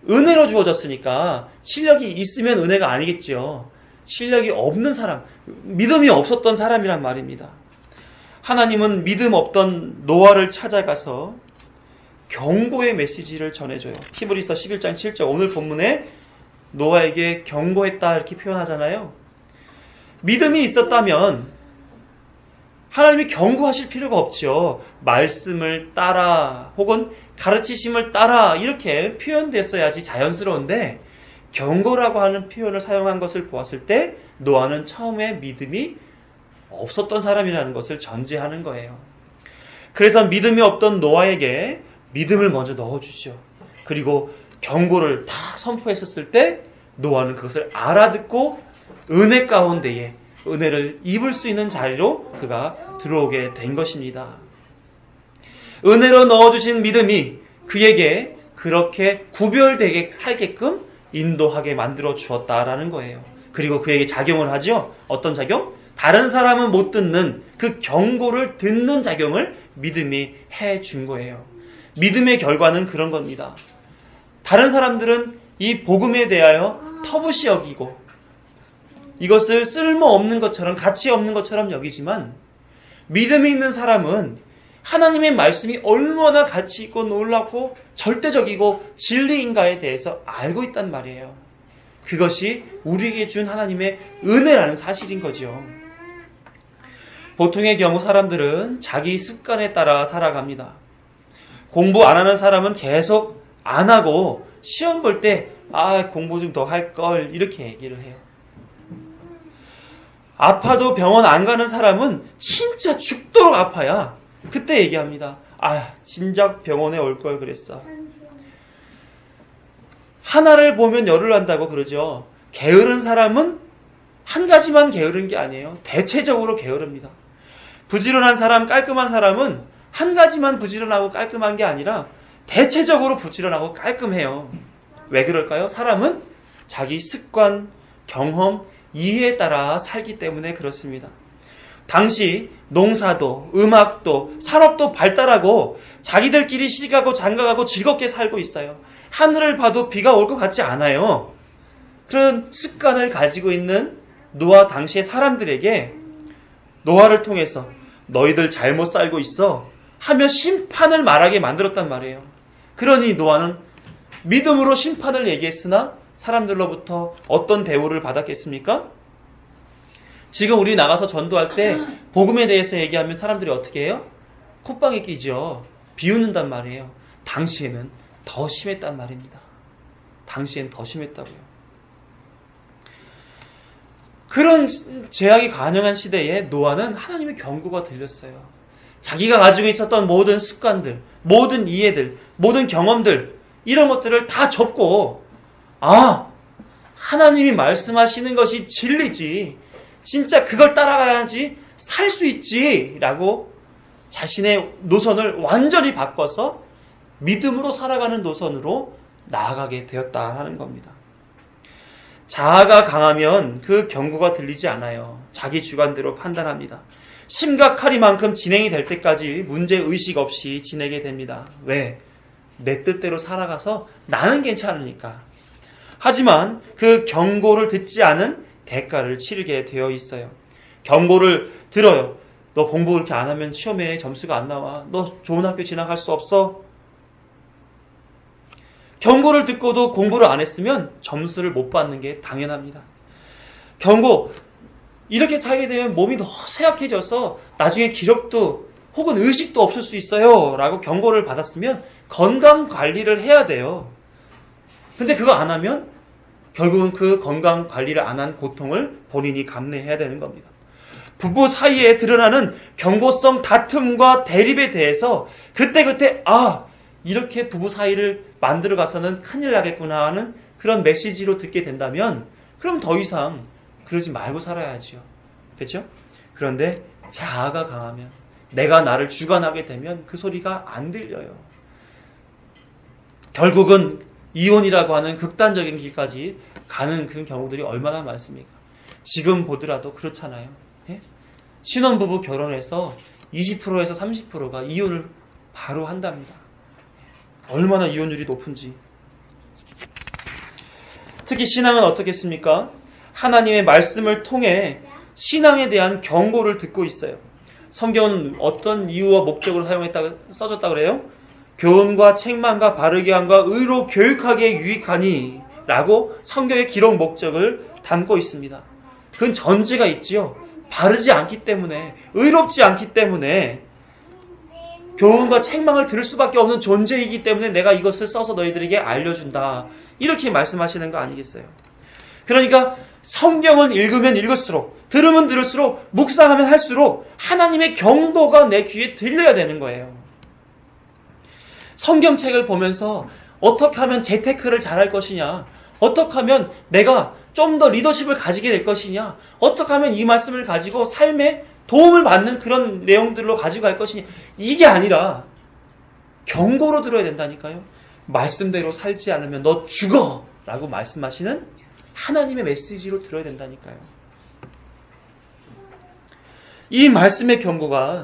은혜로 주어졌으니까 실력이 있으면 은혜가 아니겠죠. 실력이 없는 사람, 믿음이 없었던 사람이란 말입니다. 하나님은 믿음 없던 노아를 찾아가서 경고의 메시지를 전해줘요. 히브리서 11장 7절, 오늘 본문에 노아에게 경고했다 이렇게 표현하잖아요. 믿음이 있었다면 하나님이 경고하실 필요가 없죠. 말씀을 따라 혹은 가르치심을 따라 이렇게 표현됐어야지 자연스러운데, 경고라고 하는 표현을 사용한 것을 보았을 때 노아는 처음에 믿음이 없었던 사람이라는 것을 전제하는 거예요. 그래서 믿음이 없던 노아에게 믿음을 먼저 넣어주죠. 그리고 경고를 딱 선포했었을 때 노아는 그것을 알아듣고 은혜 가운데에 은혜를 입을 수 있는 자리로 그가 들어오게 된 것입니다. 은혜로 넣어주신 믿음이 그에게 그렇게 구별되게 살게끔 인도하게 만들어 주었다라는 거예요. 그리고 그에게 작용을 하죠. 어떤 작용? 다른 사람은 못 듣는 그 경고를 듣는 작용을 믿음이 해준 거예요. 믿음의 결과는 그런 겁니다. 다른 사람들은 이 복음에 대하여 터부시 여기고 이것을 쓸모없는 것처럼, 가치 없는 것처럼 여기지만, 믿음이 있는 사람은 하나님의 말씀이 얼마나 가치 있고 놀랍고 절대적이고 진리인가에 대해서 알고 있단 말이에요. 그것이 우리에게 준 하나님의 은혜라는 사실인 거죠. 보통의 경우 사람들은 자기 습관에 따라 살아갑니다. 공부 안 하는 사람은 계속 안 하고 시험 볼 때 공부 좀 더 할 걸 이렇게 얘기를 해요. 아파도 병원 안 가는 사람은 진짜 죽도록 아파야 그때 얘기합니다. 진작 병원에 올 걸 그랬어. 하나를 보면 열을 난다고 그러죠. 게으른 사람은 한 가지만 게으른 게 아니에요. 대체적으로 게으릅니다. 부지런한 사람, 깔끔한 사람은 한 가지만 부지런하고 깔끔한 게 아니라 대체적으로 부지런하고 깔끔해요. 왜 그럴까요? 사람은 자기 습관, 경험, 이해에 따라 살기 때문에 그렇습니다. 당시 농사도, 음악도, 산업도 발달하고 자기들끼리 시가고 장가가고 즐겁게 살고 있어요. 하늘을 봐도 비가 올 것 같지 않아요. 그런 습관을 가지고 있는 노아 당시의 사람들에게 노아를 통해서 너희들 잘못 살고 있어 하며 심판을 말하게 만들었단 말이에요. 그러니 노아는 믿음으로 심판을 얘기했으나 사람들로부터 어떤 대우를 받았겠습니까? 지금 우리 나가서 전도할 때 복음에 대해서 얘기하면 사람들이 어떻게 해요? 콧방에 끼죠. 비웃는단 말이에요. 당시에는 더 심했단 말입니다. 당시엔 더 심했다고요. 그런 제약이 가능한 시대에 노아는 하나님의 경고가 들렸어요. 자기가 가지고 있었던 모든 습관들, 모든 이해들, 모든 경험들, 이런 것들을 다 접고 하나님이 말씀하시는 것이 진리지, 진짜 그걸 따라가야지 살 수 있지 라고 자신의 노선을 완전히 바꿔서 믿음으로 살아가는 노선으로 나아가게 되었다는 겁니다. 자아가 강하면 그 경고가 들리지 않아요. 자기 주관대로 판단합니다. 심각하리만큼 진행이 될 때까지 문제의식 없이 지내게 됩니다. 왜? 내 뜻대로 살아가서 나는 괜찮으니까. 하지만 그 경고를 듣지 않은 대가를 치르게 되어 있어요. 경고를 들어요. 너 공부 그렇게 안 하면 시험에 점수가 안 나와. 너 좋은 학교 진학할 수 없어. 경고를 듣고도 공부를 안 했으면 점수를 못 받는 게 당연합니다. 경고, 이렇게 살게 되면 몸이 더 쇠약해져서 나중에 기력도 혹은 의식도 없을 수 있어요 라고 경고를 받았으면 건강 관리를 해야 돼요. 근데 그거 안 하면 결국은 그 건강 관리를 안 한 고통을 본인이 감내해야 되는 겁니다. 부부 사이에 드러나는 경고성 다툼과 대립에 대해서 그때그때 이렇게 부부 사이를 만들어 가서는 큰일 나겠구나 하는 그런 메시지로 듣게 된다면 그럼 더 이상 그러지 말고 살아야지요. 그렇죠? 그런데 자아가 강하면, 내가 나를 주관하게 되면 그 소리가 안 들려요. 결국은 이혼이라고 하는 극단적인 길까지 가는 그 경우들이 얼마나 많습니까? 지금 보더라도 그렇잖아요. 예? 신혼부부 결혼해서 20%에서 30%가 이혼을 바로 한답니다. 얼마나 이혼율이 높은지. 특히 신앙은 어떻겠습니까? 하나님의 말씀을 통해 신앙에 대한 경고를 듣고 있어요. 성경은 어떤 이유와 목적으로 써졌다 그래요? 교훈과 책망과 바르게 함과 의로 교육하기에 유익하니 라고 성경의 기록 목적을 담고 있습니다. 그건 전제가 있지요. 바르지 않기 때문에, 의롭지 않기 때문에 교훈과 책망을 들을 수밖에 없는 존재이기 때문에 내가 이것을 써서 너희들에게 알려준다. 이렇게 말씀하시는 거 아니겠어요? 그러니까 성경을 읽으면 읽을수록, 들으면 들을수록, 묵상하면 할수록 하나님의 경고가 내 귀에 들려야 되는 거예요. 성경책을 보면서 어떻게 하면 재테크를 잘할 것이냐, 어떻게 하면 내가 좀 더 리더십을 가지게 될 것이냐, 어떻게 하면 이 말씀을 가지고 삶에 도움을 받는 그런 내용들로 가지고 갈 것이냐, 이게 아니라 경고로 들어야 된다니까요. 말씀대로 살지 않으면 너 죽어 라고 말씀하시는 하나님의 메시지로 들어야 된다니까요. 이 말씀의 경고가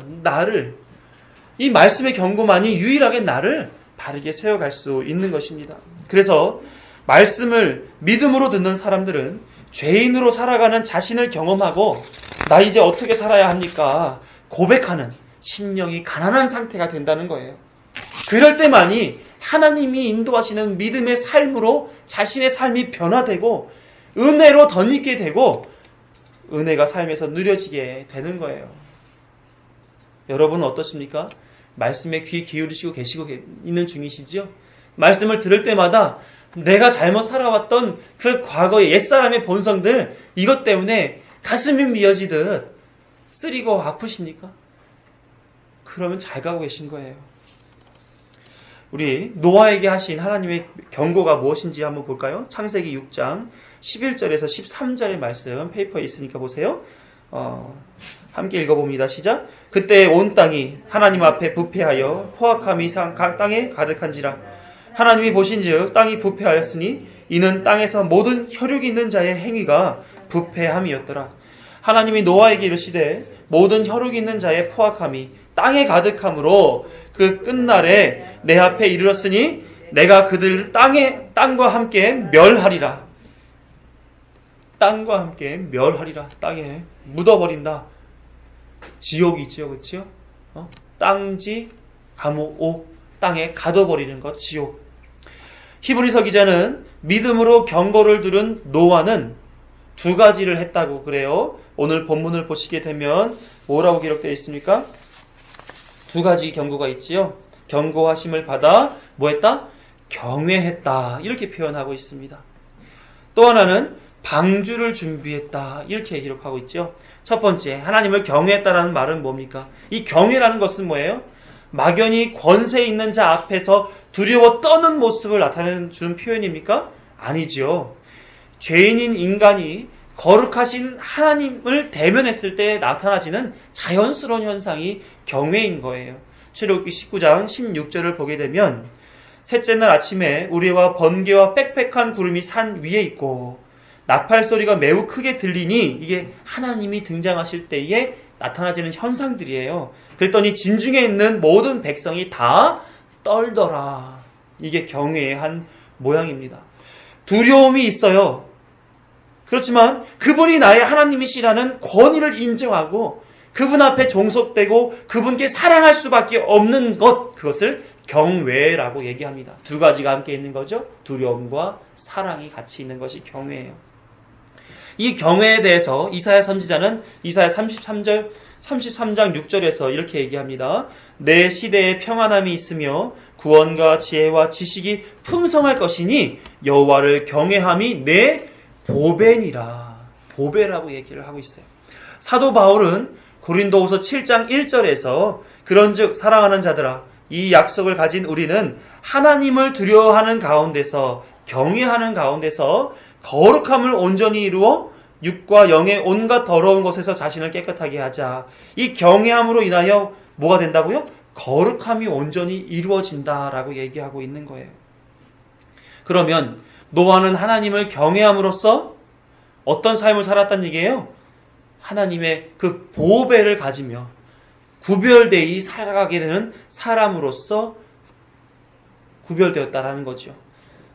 이 말씀의 경고만이 유일하게 나를 바르게 세워갈 수 있는 것입니다. 그래서 말씀을 믿음으로 듣는 사람들은 죄인으로 살아가는 자신을 경험하고 나 이제 어떻게 살아야 합니까? 고백하는 심령이 가난한 상태가 된다는 거예요. 그럴 때만이 하나님이 인도하시는 믿음의 삶으로 자신의 삶이 변화되고 은혜로 덧입게 되고 은혜가 삶에서 누려지게 되는 거예요. 여러분은 어떻습니까? 말씀에 귀 기울이시고 계시고 있는 중이시죠? 말씀을 들을 때마다 내가 잘못 살아왔던 그 과거의 옛사람의 본성들, 이것 때문에 가슴이 미어지듯 쓰리고 아프십니까? 그러면 잘 가고 계신 거예요. 우리 노아에게 하신 하나님의 경고가 무엇인지 한번 볼까요? 창세기 6장 11절에서 13절의 말씀 페이퍼에 있으니까 보세요. 함께 읽어봅니다. 시작. 그때 온 땅이 하나님 앞에 부패하여 포악함이 땅에 가득한지라. 하나님이 보신즉 땅이 부패하였으니 이는 땅에서 모든 혈육 있는 자의 행위가 부패함이었더라. 하나님이 노아에게 이르시되 모든 혈육 있는 자의 포악함이 땅에 가득함으로 그 끝날에 내 앞에 이르렀으니 내가 그들 땅과 함께 멸하리라. 땅과 함께 멸하리라. 땅에 묻어버린다. 지옥이지요, 그렇죠? 땅지, 감옥, 옥, 땅에 가둬버리는 것, 지옥. 히브리서 기자는 믿음으로 경고를 들은 노아는 두 가지를 했다고 그래요. 오늘 본문을 보시게 되면 뭐라고 기록되어 있습니까? 두 가지 경고가 있지요. 경고하심을 받아 뭐했다? 경외했다. 이렇게 표현하고 있습니다. 또 하나는 방주를 준비했다. 이렇게 기록하고 있죠. 첫 번째, 하나님을 경외했다라는 말은 뭡니까? 이 경외라는 것은 뭐예요? 막연히 권세 있는 자 앞에서 두려워 떠는 모습을 나타내는 표현입니까? 아니죠. 죄인인 인간이 거룩하신 하나님을 대면했을 때 나타나지는 자연스러운 현상이 경외인 거예요. 출애굽기 19장 16절을 보게 되면 셋째 날 아침에 우레와 번개와 빽빽한 구름이 산 위에 있고 나팔 소리가 매우 크게 들리니 이게 하나님이 등장하실 때에 나타나지는 현상들이에요. 그랬더니 진중에 있는 모든 백성이 다 떨더라. 이게 경외의 한 모양입니다. 두려움이 있어요. 그렇지만 그분이 나의 하나님이시라는 권위를 인정하고 그분 앞에 종속되고 그분께 사랑할 수밖에 없는 것, 그것을 경외라고 얘기합니다. 두 가지가 함께 있는 거죠. 두려움과 사랑이 같이 있는 것이 경외예요. 이 경외에 대해서 이사야 선지자는 이사야 33장 6절에서 이렇게 얘기합니다. 내 시대에 평안함이 있으며 구원과 지혜와 지식이 풍성할 것이니 여호와를 경외함이 내 보배니라. 보배라고 얘기를 하고 있어요. 사도 바울은 고린도후서 7장 1절에서 그런즉 사랑하는 자들아 이 약속을 가진 우리는 하나님을 두려워하는 가운데서 경외하는 가운데서 거룩함을 온전히 이루어 육과 영의 온갖 더러운 것에서 자신을 깨끗하게 하자. 이 경외함으로 인하여 뭐가 된다고요? 거룩함이 온전히 이루어진다라고 얘기하고 있는 거예요. 그러면 노아는 하나님을 경외함으로써 어떤 삶을 살았다는 얘기예요? 하나님의 그 보배를 가지며 구별되이 살아가게 되는 사람으로서 구별되었다라는 거죠.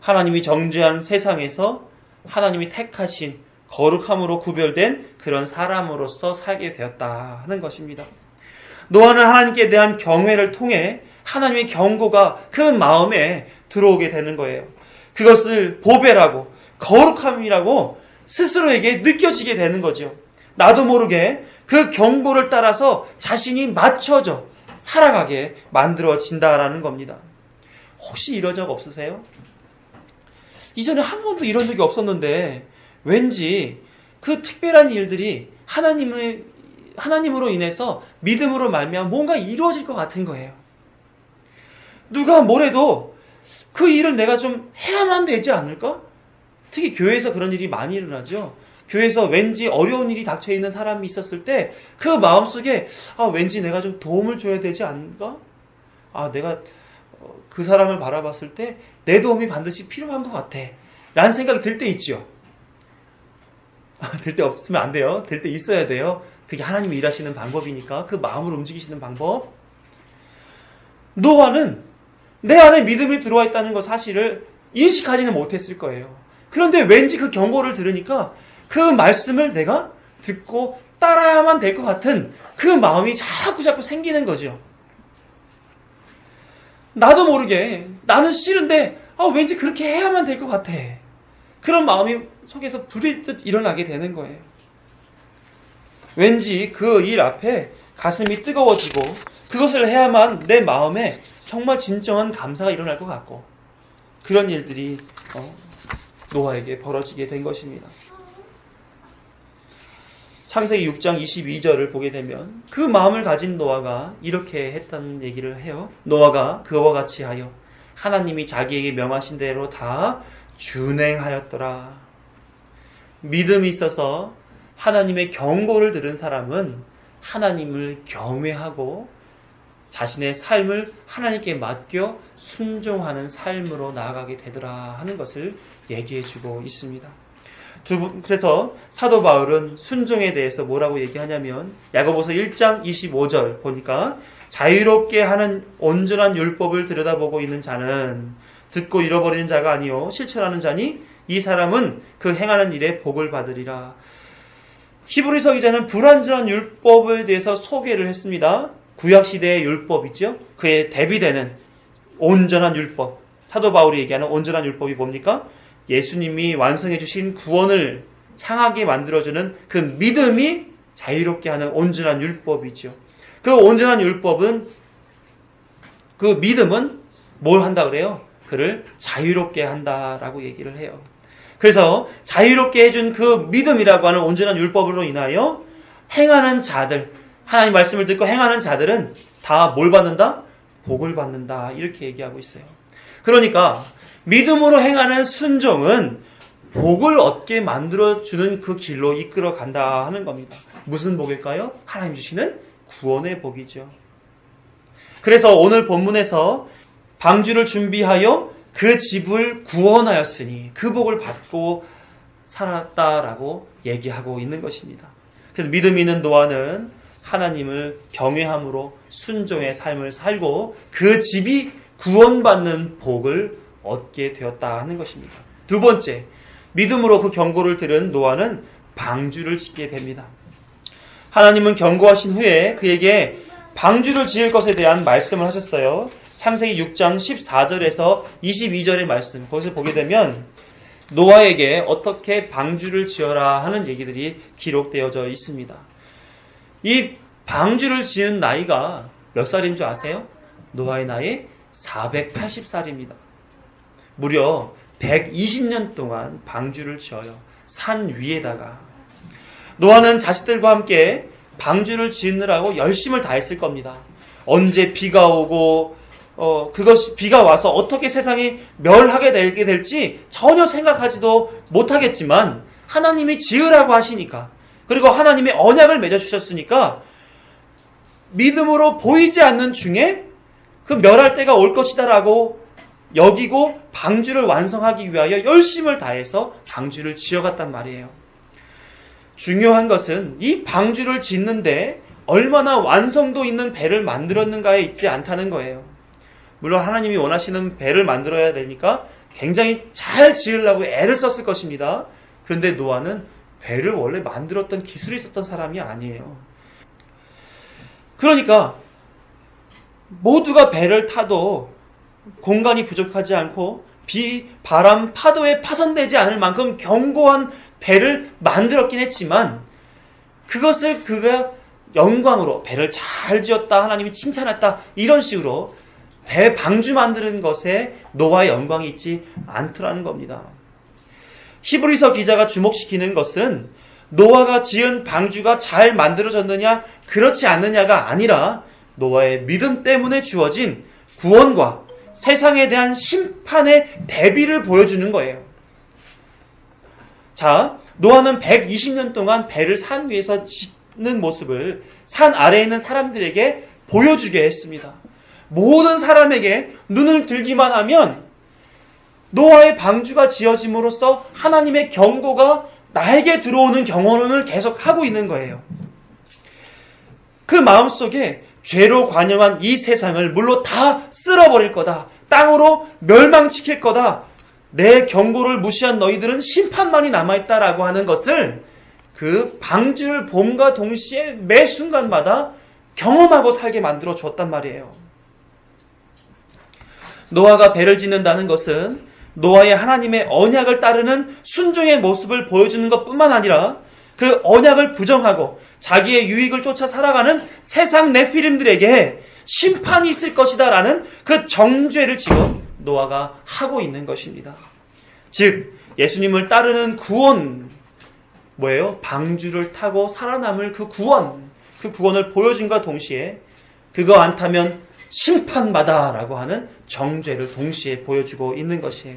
하나님이 정죄한 세상에서 하나님이 택하신 거룩함으로 구별된 그런 사람으로서 살게 되었다 하는 것입니다. 노아는 하나님께 대한 경외를 통해 하나님의 경고가 그 마음에 들어오게 되는 거예요. 그것을 보배라고 거룩함이라고 스스로에게 느껴지게 되는 거죠. 나도 모르게 그 경고를 따라서 자신이 맞춰져 살아가게 만들어진다라는 겁니다. 혹시 이런 적 없으세요? 이전에 한 번도 이런 적이 없었는데 왠지 그 특별한 일들이 하나님으로 인해서 믿음으로 말미암아 뭔가 이루어질 것 같은 거예요. 누가 뭐래도 그 일을 내가 좀 해야만 되지 않을까? 특히 교회에서 그런 일이 많이 일어나죠. 교회에서 왠지 어려운 일이 닥쳐있는 사람이 있었을 때 그 마음속에 왠지 내가 좀 도움을 줘야 되지 않을까? 내가 그 사람을 바라봤을 때 내 도움이 반드시 필요한 것 같아 라는 생각이 들 때 있죠. 들 때 없으면 안 돼요. 들 때 있어야 돼요. 그게 하나님이 일하시는 방법이니까 그 마음을 움직이시는 방법. 노아는 내 안에 믿음이 들어와 있다는 것 사실을 인식하지는 못했을 거예요. 그런데 왠지 그 경고를 들으니까 그 말씀을 내가 듣고 따라야만 될 것 같은 그 마음이 자꾸 생기는 거죠. 나도 모르게 나는 싫은데 왠지 그렇게 해야만 될 것 같아. 그런 마음이 속에서 불일 듯 일어나게 되는 거예요. 왠지 그 일 앞에 가슴이 뜨거워지고 그것을 해야만 내 마음에 정말 진정한 감사가 일어날 것 같고 그런 일들이 노아에게 벌어지게 된 것입니다. 창세기 6장 22절을 보게 되면 그 마음을 가진 노아가 이렇게 했다는 얘기를 해요. 노아가 그와 같이 하여 하나님이 자기에게 명하신 대로 다 준행하였더라. 믿음이 있어서 하나님의 경고를 들은 사람은 하나님을 경외하고 자신의 삶을 하나님께 맡겨 순종하는 삶으로 나아가게 되더라 하는 것을 얘기해주고 있습니다. 그래서 사도 바울은 순종에 대해서 뭐라고 얘기하냐면 야고보서 1장 25절 보니까 자유롭게 하는 온전한 율법을 들여다보고 있는 자는 듣고 잃어버리는 자가 아니요 실천하는 자니 이 사람은 그 행하는 일에 복을 받으리라. 히브리서 기자는 불완전한 율법에 대해서 소개를 했습니다. 구약시대의 율법이죠. 그에 대비되는 온전한 율법. 사도 바울이 얘기하는 온전한 율법이 뭡니까? 예수님이 완성해 주신 구원을 향하게 만들어주는 그 믿음이 자유롭게 하는 온전한 율법이죠. 그 온전한 율법은 그 믿음은 뭘 한다 그래요? 그를 자유롭게 한다라고 얘기를 해요. 그래서 자유롭게 해준 그 믿음이라고 하는 온전한 율법으로 인하여 행하는 자들, 하나님 말씀을 듣고 행하는 자들은 다 뭘 받는다? 복을 받는다. 이렇게 얘기하고 있어요. 그러니까 믿음으로 행하는 순종은 복을 얻게 만들어주는 그 길로 이끌어 간다 하는 겁니다. 무슨 복일까요? 하나님 주시는 구원의 복이죠. 그래서 오늘 본문에서 방주를 준비하여 그 집을 구원하였으니 그 복을 받고 살았다라고 얘기하고 있는 것입니다. 그래서 믿음 있는 노아는 하나님을 경외함으로 순종의 삶을 살고 그 집이 구원받는 복을 얻게 되었다 하는 것입니다. 두 번째, 믿음으로 그 경고를 들은 노아는 방주를 짓게 됩니다. 하나님은 경고하신 후에 그에게 방주를 지을 것에 대한 말씀을 하셨어요. 창세기 6장 14절에서 22절의 말씀, 거기서 보게 되면 노아에게 어떻게 방주를 지어라 하는 얘기들이 기록되어져 있습니다. 이 방주를 지은 나이가 몇 살인 줄 아세요? 노아의 나이 480살입니다. 무려 120년 동안 방주를 지어요. 산 위에다가. 노아는 자식들과 함께 방주를 지으느라고 열심을 다했을 겁니다. 언제 비가 오고 비가 와서 어떻게 세상이 멸하게 되게 될지 전혀 생각하지도 못하겠지만 하나님이 지으라고 하시니까, 그리고 하나님의 언약을 맺어주셨으니까 믿음으로 보이지 않는 중에 그 멸할 때가 올 것이다라고 여기고 방주를 완성하기 위하여 열심을 다해서 방주를 지어갔단 말이에요. 중요한 것은 이 방주를 짓는데 얼마나 완성도 있는 배를 만들었는가에 있지 않다는 거예요. 물론 하나님이 원하시는 배를 만들어야 되니까 굉장히 잘 지으려고 애를 썼을 것입니다. 그런데 노아는 배를 원래 만들었던 기술이 있었던 사람이 아니에요. 그러니까 모두가 배를 타도 공간이 부족하지 않고 비, 바람, 파도에 파손되지 않을 만큼 견고한 배를 만들었긴 했지만 그것을 그가 영광으로 배를 잘 지었다, 하나님이 칭찬했다, 이런 식으로 배 방주 만드는 것에 노아의 영광이 있지 않더라는 겁니다. 히브리서 기자가 주목시키는 것은 노아가 지은 방주가 잘 만들어졌느냐 그렇지 않느냐가 아니라 노아의 믿음 때문에 주어진 구원과 세상에 대한 심판의 대비를 보여주는 거예요. 자, 노아는 120년 동안 배를 산 위에서 짓는 모습을 산 아래에 있는 사람들에게 보여주게 했습니다. 모든 사람에게 눈을 들기만 하면 노아의 방주가 지어짐으로써 하나님의 경고가 나에게 들어오는 경험을 계속 하고 있는 거예요. 그 마음속에 죄로 관영한 이 세상을 물로 다 쓸어버릴 거다, 땅으로 멸망시킬 거다, 내 경고를 무시한 너희들은 심판만이 남아있다라고 하는 것을 그 방주를 봄과 동시에 매 순간마다 경험하고 살게 만들어 주었단 말이에요. 노아가 배를 짓는다는 것은 노아의 하나님의 언약을 따르는 순종의 모습을 보여주는 것뿐만 아니라 그 언약을 부정하고 자기의 유익을 쫓아 살아가는 세상 네피림들에게 심판이 있을 것이다 라는 그 정죄를 지금 노아가 하고 있는 것입니다. 즉 예수님을 따르는 구원, 뭐예요? 방주를 타고 살아남을 그 구원을 보여준과 동시에 그거 안 타면 심판받아라고 하는 정죄를 동시에 보여주고 있는 것이에요.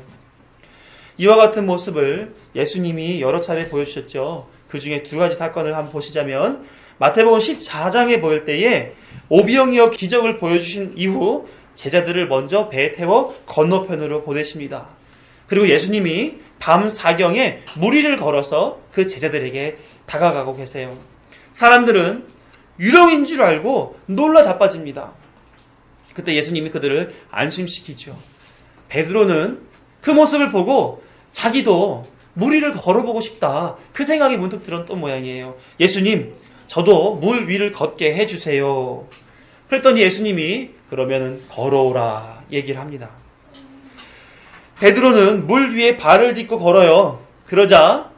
이와 같은 모습을 예수님이 여러 차례 보여주셨죠. 그 중에 두 가지 사건을 한번 보시자면 마태복음 14장에 보일 때에 오병이어 기적을 보여주신 이후 제자들을 먼저 배에 태워 건너편으로 보내십니다. 그리고 예수님이 밤 사경에 무리를 걸어서 그 제자들에게 다가가고 계세요. 사람들은 유령인 줄 알고 놀라 자빠집니다. 그때 예수님이 그들을 안심시키죠. 베드로는 그 모습을 보고 자기도 무리를 걸어보고 싶다, 그 생각이 문득 들었던 모양이에요. 예수님, 저도 물 위를 걷게 해주세요. 그랬더니 예수님이 그러면 걸어오라 얘기를 합니다. 베드로는 물 위에 발을 딛고 걸어요. 그러자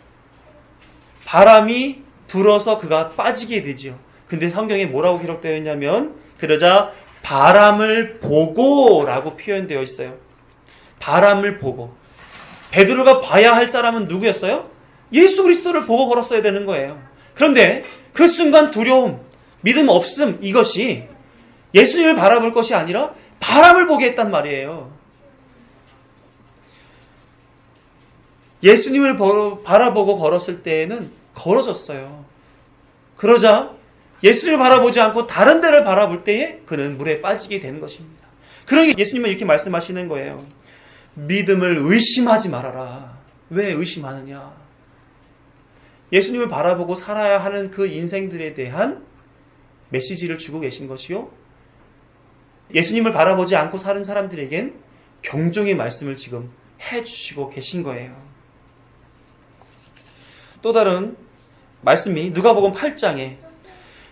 바람이 불어서 그가 빠지게 되죠. 근데 성경에 뭐라고 기록되어 있냐면 그러자 바람을 보고라고 표현되어 있어요. 바람을 보고. 베드로가 봐야 할 사람은 누구였어요? 예수 그리스도를 보고 걸었어야 되는 거예요. 그런데 그 순간 두려움, 믿음 없음, 이것이 예수님을 바라볼 것이 아니라 바람을 보게 했단 말이에요. 예수님을 바라보고 걸었을 때에는 걸어졌어요. 그러자 예수님을 바라보지 않고 다른 데를 바라볼 때에 그는 물에 빠지게 되는 것입니다. 그러니까 예수님은 이렇게 말씀하시는 거예요. 믿음을 의심하지 말아라. 왜 의심하느냐? 예수님을 바라보고 살아야 하는 그 인생들에 대한 메시지를 주고 계신 것이요, 예수님을 바라보지 않고 사는 사람들에겐 경종의 말씀을 지금 해주시고 계신 거예요. 또 다른 말씀이 누가복음 8장에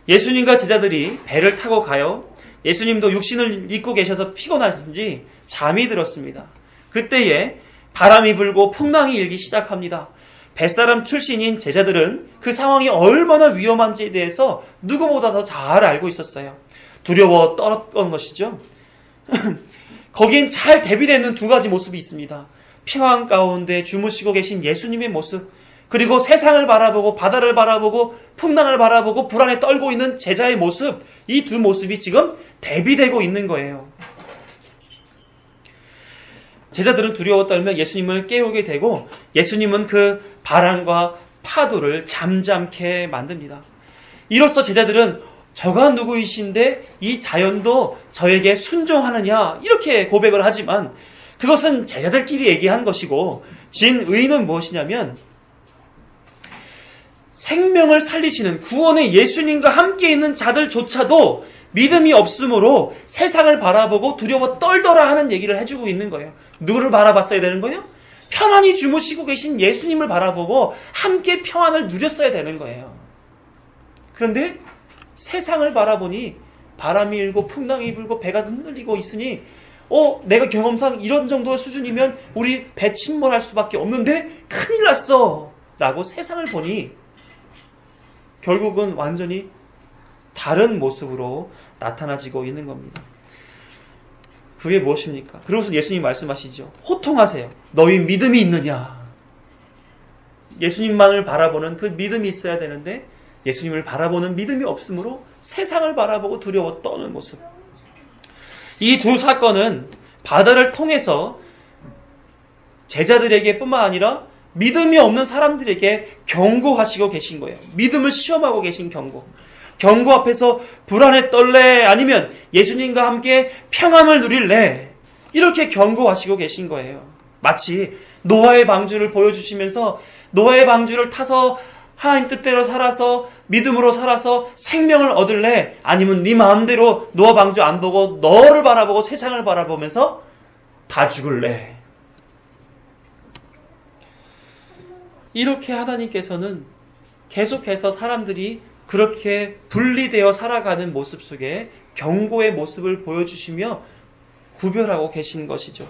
예수님과 제자들이 배를 타고 가요. 예수님도 육신을 입고 계셔서 피곤하신지 잠이 들었습니다. 그때에 바람이 불고 풍랑이 일기 시작합니다. 뱃사람 출신인 제자들은 그 상황이 얼마나 위험한지에 대해서 누구보다 더 잘 알고 있었어요. 두려워 떨었던 것이죠. 거긴 잘 대비되는 두 가지 모습이 있습니다. 평안 가운데 주무시고 계신 예수님의 모습, 그리고 세상을 바라보고 바다를 바라보고 풍랑을 바라보고 불안에 떨고 있는 제자의 모습, 이 두 모습이 지금 대비되고 있는 거예요. 제자들은 두려워 떨며 예수님을 깨우게 되고 예수님은 그 바람과 파도를 잠잠케 만듭니다. 이로써 제자들은 저가 누구이신데 이 자연도 저에게 순종하느냐 이렇게 고백을 하지만 그것은 제자들끼리 얘기한 것이고 진의는 무엇이냐면 생명을 살리시는 구원의 예수님과 함께 있는 자들조차도 믿음이 없으므로 세상을 바라보고 두려워 떨더라 하는 얘기를 해주고 있는 거예요. 누구를 바라봤어야 되는 거예요? 편안히 주무시고 계신 예수님을 바라보고 함께 평안을 누렸어야 되는 거예요. 그런데 세상을 바라보니 바람이 일고 풍랑이 불고 배가 흔들리고 있으니 내가 경험상 이런 정도의 수준이면 우리 배 침몰할 수밖에 없는데 큰일 났어 라고 세상을 보니 결국은 완전히 다른 모습으로 나타나지고 있는 겁니다. 그게 무엇입니까? 그러고서 예수님 말씀하시죠. 호통하세요. 너희 믿음이 있느냐? 예수님만을 바라보는 그 믿음이 있어야 되는데 예수님을 바라보는 믿음이 없으므로 세상을 바라보고 두려워 떠는 모습. 이 두 사건은 바다를 통해서 제자들에게 뿐만 아니라 믿음이 없는 사람들에게 경고하시고 계신 거예요. 믿음을 시험하고 계신 경고. 경고 앞에서 불안에 떨래? 아니면 예수님과 함께 평안을 누릴래? 이렇게 경고하시고 계신 거예요. 마치 노아의 방주를 보여주시면서 노아의 방주를 타서 하나님 뜻대로 살아서 믿음으로 살아서 생명을 얻을래? 아니면 네 마음대로 노아 방주 안 보고 너를 바라보고 세상을 바라보면서 다 죽을래? 이렇게 하나님께서는 계속해서 사람들이 그렇게 분리되어 살아가는 모습 속에 경고의 모습을 보여주시며 구별하고 계신 것이죠.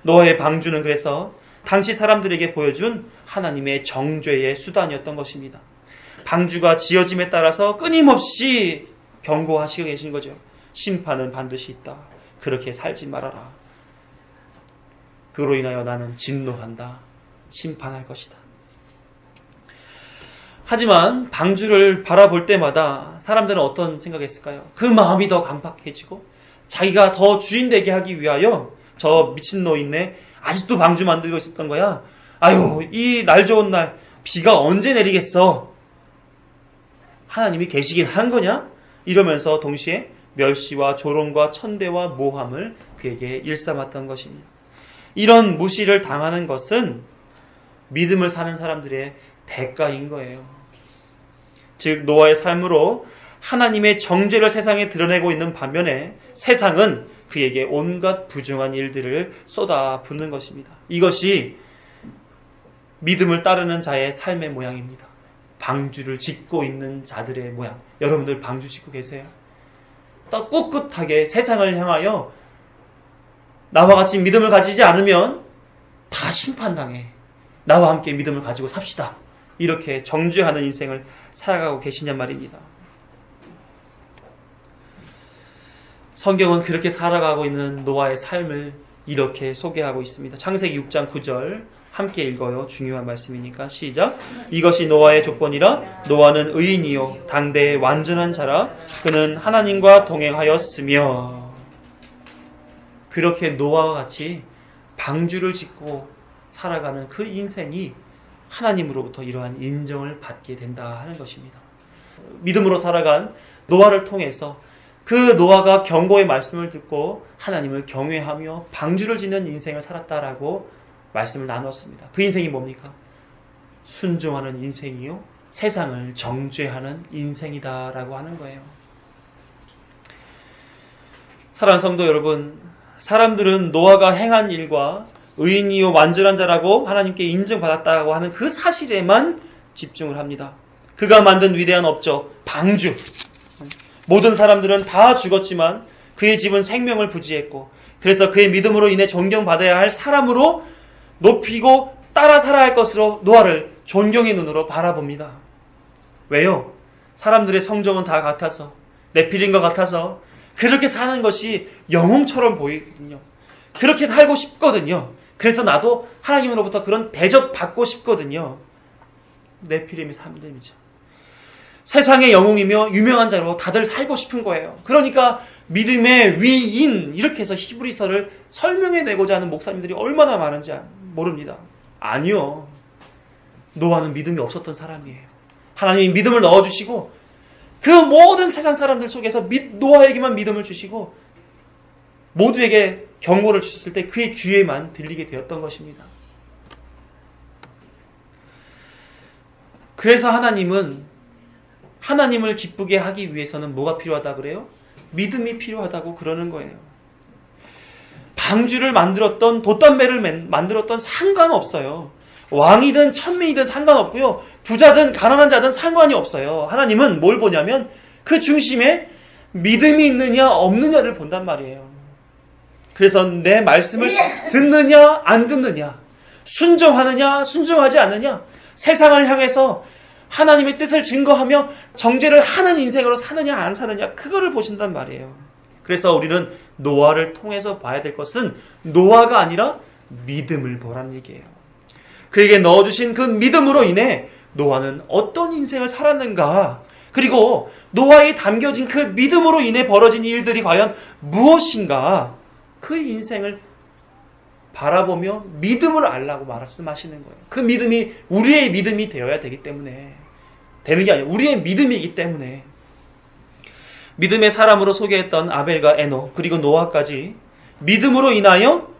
노아의 방주는 그래서 당시 사람들에게 보여준 하나님의 정죄의 수단이었던 것입니다. 방주가 지어짐에 따라서 끊임없이 경고하시고 계신 거죠. 심판은 반드시 있다. 그렇게 살지 말아라. 그로 인하여 나는 진노한다. 심판할 것이다. 하지만 방주를 바라볼 때마다 사람들은 어떤 생각했을까요? 그 마음이 더 강팍해지고 자기가 더 주인 되게 하기 위하여 저 미친놈 있네. 아직도 방주 만들고 있었던 거야. 아유, 이 날 좋은 날 비가 언제 내리겠어? 하나님이 계시긴 한 거냐? 이러면서 동시에 멸시와 조롱과 천대와 모함을 그에게 일삼았던 것입니다. 이런 무시를 당하는 것은 믿음을 사는 사람들의 대가인 거예요. 즉 노아의 삶으로 하나님의 정죄를 세상에 드러내고 있는 반면에 세상은 그에게 온갖 부정한 일들을 쏟아붓는 것입니다. 이것이 믿음을 따르는 자의 삶의 모양입니다. 방주를 짓고 있는 자들의 모양. 여러분들 방주 짓고 계세요? 또 꿋꿋하게 세상을 향하여 나와 같이 믿음을 가지지 않으면 다 심판당해. 나와 함께 믿음을 가지고 삽시다. 이렇게 정죄하는 인생을 살아가고 계시냔 말입니다. 성경은 그렇게 살아가고 있는 노아의 삶을 이렇게 소개하고 있습니다. 창세기 6장 9절 함께 읽어요. 중요한 말씀이니까 시작. 이것이 노아의 조건이라 노아는 의인이요 당대의 완전한 자라 그는 하나님과 동행하였으며. 그렇게 노아와 같이 방주를 짓고 살아가는 그 인생이 하나님으로부터 이러한 인정을 받게 된다 하는 것입니다. 믿음으로 살아간 노아를 통해서 그 노아가 경고의 말씀을 듣고 하나님을 경외하며 방주를 짓는 인생을 살았다라고 말씀을 나눴습니다. 그 인생이 뭡니까? 순종하는 인생이요 세상을 정죄하는 인생이다라고 하는 거예요. 사랑하는 성도 여러분, 사람들은 노아가 행한 일과 의인이요 완전한 자라고 하나님께 인정받았다고 하는 그 사실에만 집중을 합니다. 그가 만든 위대한 업적 방주, 모든 사람들은 다 죽었지만 그의 집은 생명을 부지했고 그래서 그의 믿음으로 인해 존경받아야 할 사람으로 높이고 따라 살아야 할 것으로 노아를 존경의 눈으로 바라봅니다. 왜요? 사람들의 성정은 다 같아서 네피림과 같아서 그렇게 사는 것이 영웅처럼 보이거든요. 그렇게 살고 싶거든요. 그래서 나도 하나님으로부터 그런 대접받고 싶거든요. 네피림이 3dem이죠. 세상의 영웅이며 유명한 자로 다들 살고 싶은 거예요. 그러니까 믿음의 위인 이렇게 해서 히브리서를 설명해내고자 하는 목사님들이 얼마나 많은지 모릅니다. 아니요. 노아는 믿음이 없었던 사람이에요. 하나님이 믿음을 넣어주시고 그 모든 세상 사람들 속에서 노아에게만 믿음을 주시고 모두에게 경고를 주셨을 때 그의 귀에만 들리게 되었던 것입니다. 그래서 하나님을 기쁘게 하기 위해서는 뭐가 필요하다 그래요? 믿음이 필요하다고 그러는 거예요. 방주를 만들었던 돛담배를 만들었던 상관없어요. 왕이든 천민이든 상관없고요. 부자든 가난한 자든 상관이 없어요. 하나님은 뭘 보냐면 그 중심에 믿음이 있느냐 없느냐를 본단 말이에요. 그래서 내 말씀을 듣느냐 안 듣느냐, 순종하느냐 순종하지 않느냐, 세상을 향해서 하나님의 뜻을 증거하며 정죄를 하는 인생으로 사느냐 안 사느냐, 그거를 보신단 말이에요. 그래서 우리는 노아를 통해서 봐야 될 것은 노아가 아니라 믿음을 보라는 얘기예요. 그에게 넣어주신 그 믿음으로 인해 노아는 어떤 인생을 살았는가, 그리고 노아에 담겨진 그 믿음으로 인해 벌어진 일들이 과연 무엇인가, 그 인생을 바라보며 믿음을 알라고 말씀하시는 거예요. 그 믿음이 우리의 믿음이 되어야 되기 때문에, 되는 게 아니라 우리의 믿음이기 때문에. 믿음의 사람으로 소개했던 아벨과 에노 그리고 노아까지 믿음으로 인하여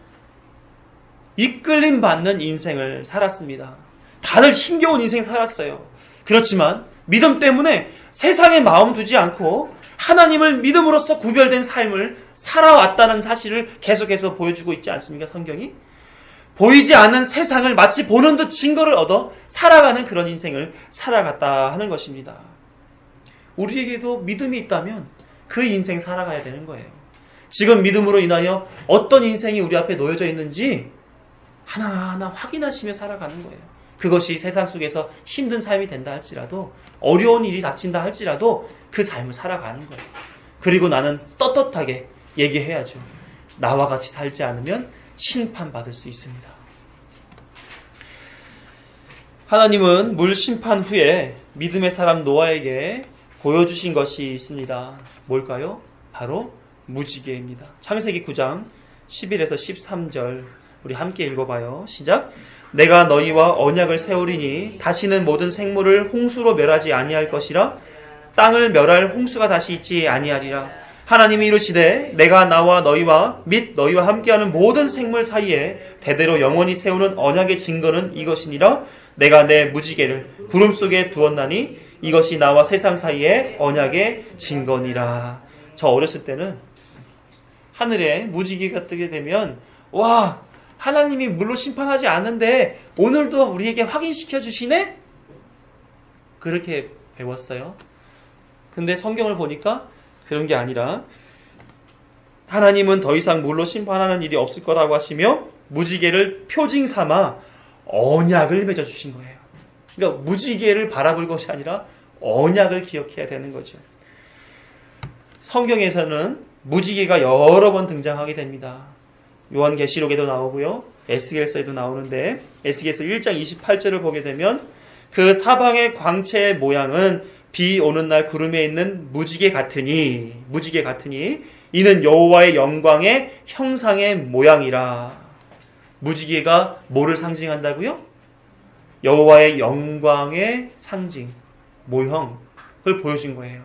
이끌림 받는 인생을 살았습니다. 다들 힘겨운 인생 살았어요. 그렇지만 믿음 때문에 세상에 마음 두지 않고 하나님을 믿음으로써 구별된 삶을 살아왔다는 사실을 계속해서 보여주고 있지 않습니까? 성경이. 보이지 않는 세상을 마치 보는 듯 증거를 얻어 살아가는 그런 인생을 살아갔다 하는 것입니다. 우리에게도 믿음이 있다면 그 인생 살아가야 되는 거예요. 지금 믿음으로 인하여 어떤 인생이 우리 앞에 놓여져 있는지 하나하나 확인하시며 살아가는 거예요. 그것이 세상 속에서 힘든 삶이 된다 할지라도, 어려운 일이 닥친다 할지라도 그 삶을 살아가는 거예요. 그리고 나는 떳떳하게 얘기해야죠. 나와 같이 살지 않으면 심판받을 수 있습니다. 하나님은 물 심판 후에 믿음의 사람 노아에게 보여주신 것이 있습니다. 뭘까요? 바로 무지개입니다. 창세기 9장 11에서 13절 우리 함께 읽어봐요. 시작. 내가 너희와 언약을 세우리니 다시는 모든 생물을 홍수로 멸하지 아니할 것이라. 땅을 멸할 홍수가 다시 있지 아니하리라. 하나님이 이르시되 내가 나와 너희와 및 너희와 함께하는 모든 생물 사이에 대대로 영원히 세우는 언약의 증거는 이것이니라. 내가 내 무지개를 구름 속에 두었나니 이것이 나와 세상 사이에 언약의 증거니라. 저 어렸을 때는 하늘에 무지개가 뜨게 되면 와, 하나님이 물로 심판하지 않는데 오늘도 우리에게 확인시켜 주시네? 그렇게 배웠어요. 근데 성경을 보니까 그런 게 아니라 하나님은 더 이상 물로 심판하는 일이 없을 거라고 하시며 무지개를 표징 삼아 언약을 맺어주신 거예요. 그러니까 무지개를 바라볼 것이 아니라 언약을 기억해야 되는 거죠. 성경에서는 무지개가 여러 번 등장하게 됩니다. 요한계시록에도 나오고요. 에스겔서에도 나오는데 에스겔서 1장 28절을 보게 되면 그 사방의 광채의 모양은 비 오는 날 구름에 있는 무지개 같으니 이는 여호와의 영광의 형상의 모양이라. 무지개가 뭐를 상징한다고요? 여호와의 영광의 상징, 모형을 보여준 거예요.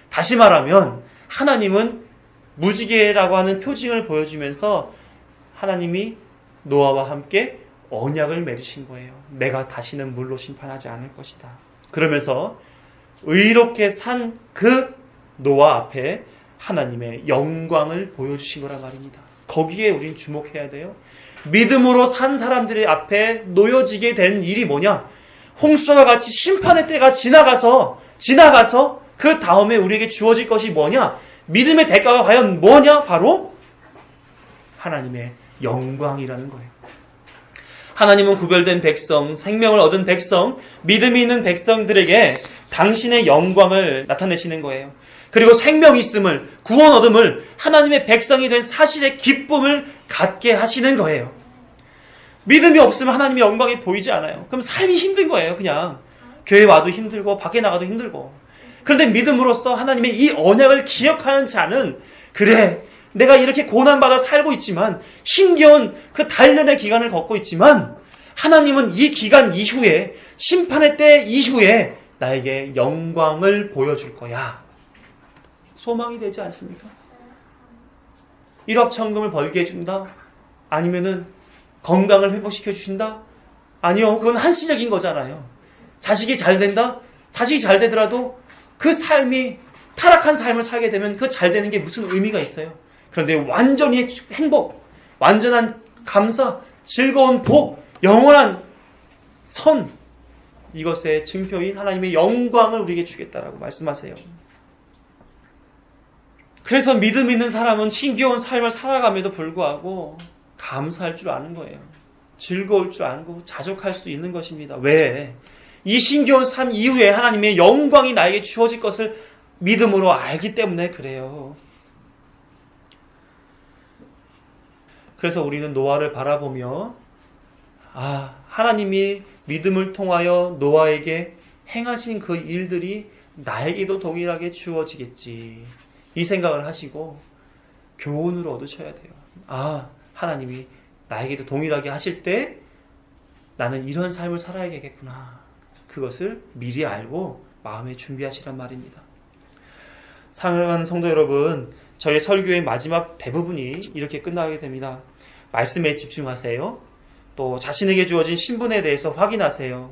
다시 말하면 하나님은 무지개라고 하는 표징을 보여주면서 하나님이 노아와 함께 언약을 맺으신 거예요. 내가 다시는 물로 심판하지 않을 것이다. 그러면서 의롭게 산 그 노아 앞에 하나님의 영광을 보여주신 거란 말입니다. 거기에 우린 주목해야 돼요. 믿음으로 산 사람들의 앞에 놓여지게 된 일이 뭐냐? 홍수와 같이 심판의 때가 지나가서 그 다음에 우리에게 주어질 것이 뭐냐? 믿음의 대가가 과연 뭐냐? 바로 하나님의 영광이라는 거예요. 하나님은 구별된 백성, 생명을 얻은 백성, 믿음이 있는 백성들에게 당신의 영광을 나타내시는 거예요. 그리고 생명이 있음을, 구원 얻음을, 하나님의 백성이 된 사실의 기쁨을 갖게 하시는 거예요. 믿음이 없으면 하나님의 영광이 보이지 않아요. 그럼 삶이 힘든 거예요. 그냥 교회 와도 힘들고 밖에 나가도 힘들고. 그런데 믿음으로써 하나님의 이 언약을 기억하는 자는, 그래, 내가 이렇게 고난받아 살고 있지만, 힘겨운 그 단련의 기간을 걷고 있지만, 하나님은 이 기간 이후에, 심판의 때 이후에 나에게 영광을 보여줄 거야. 소망이 되지 않습니까? 일확천금을 벌게 해준다? 아니면은 건강을 회복시켜 주신다? 아니요, 그건 한시적인 거잖아요. 자식이 잘 된다? 자식이 잘 되더라도 그 삶이 타락한 삶을 살게 되면 그 잘 되는 게 무슨 의미가 있어요? 그런데 완전히 행복, 완전한 감사, 즐거운 복, 영원한 선, 이것의 증표인 하나님의 영광을 우리에게 주겠다라고 말씀하세요. 그래서 믿음 있는 사람은 힘겨운 삶을 살아감에도 불구하고 감사할 줄 아는 거예요. 즐거울 줄 알고 자족할 수 있는 것입니다. 왜? 이 힘겨운 삶 이후에 하나님의 영광이 나에게 주어질 것을 믿음으로 알기 때문에 그래요. 그래서 우리는 노아를 바라보며 하나님이 믿음을 통하여 노아에게 행하신 그 일들이 나에게도 동일하게 주어지겠지, 이 생각을 하시고 교훈을 얻으셔야 돼요. 하나님이 나에게도 동일하게 하실 때 나는 이런 삶을 살아야겠구나. 그것을 미리 알고 마음에 준비하시란 말입니다. 사랑하는 성도 여러분, 저희 설교의 마지막 대부분이 이렇게 끝나게 됩니다. 말씀에 집중하세요. 또 자신에게 주어진 신분에 대해서 확인하세요.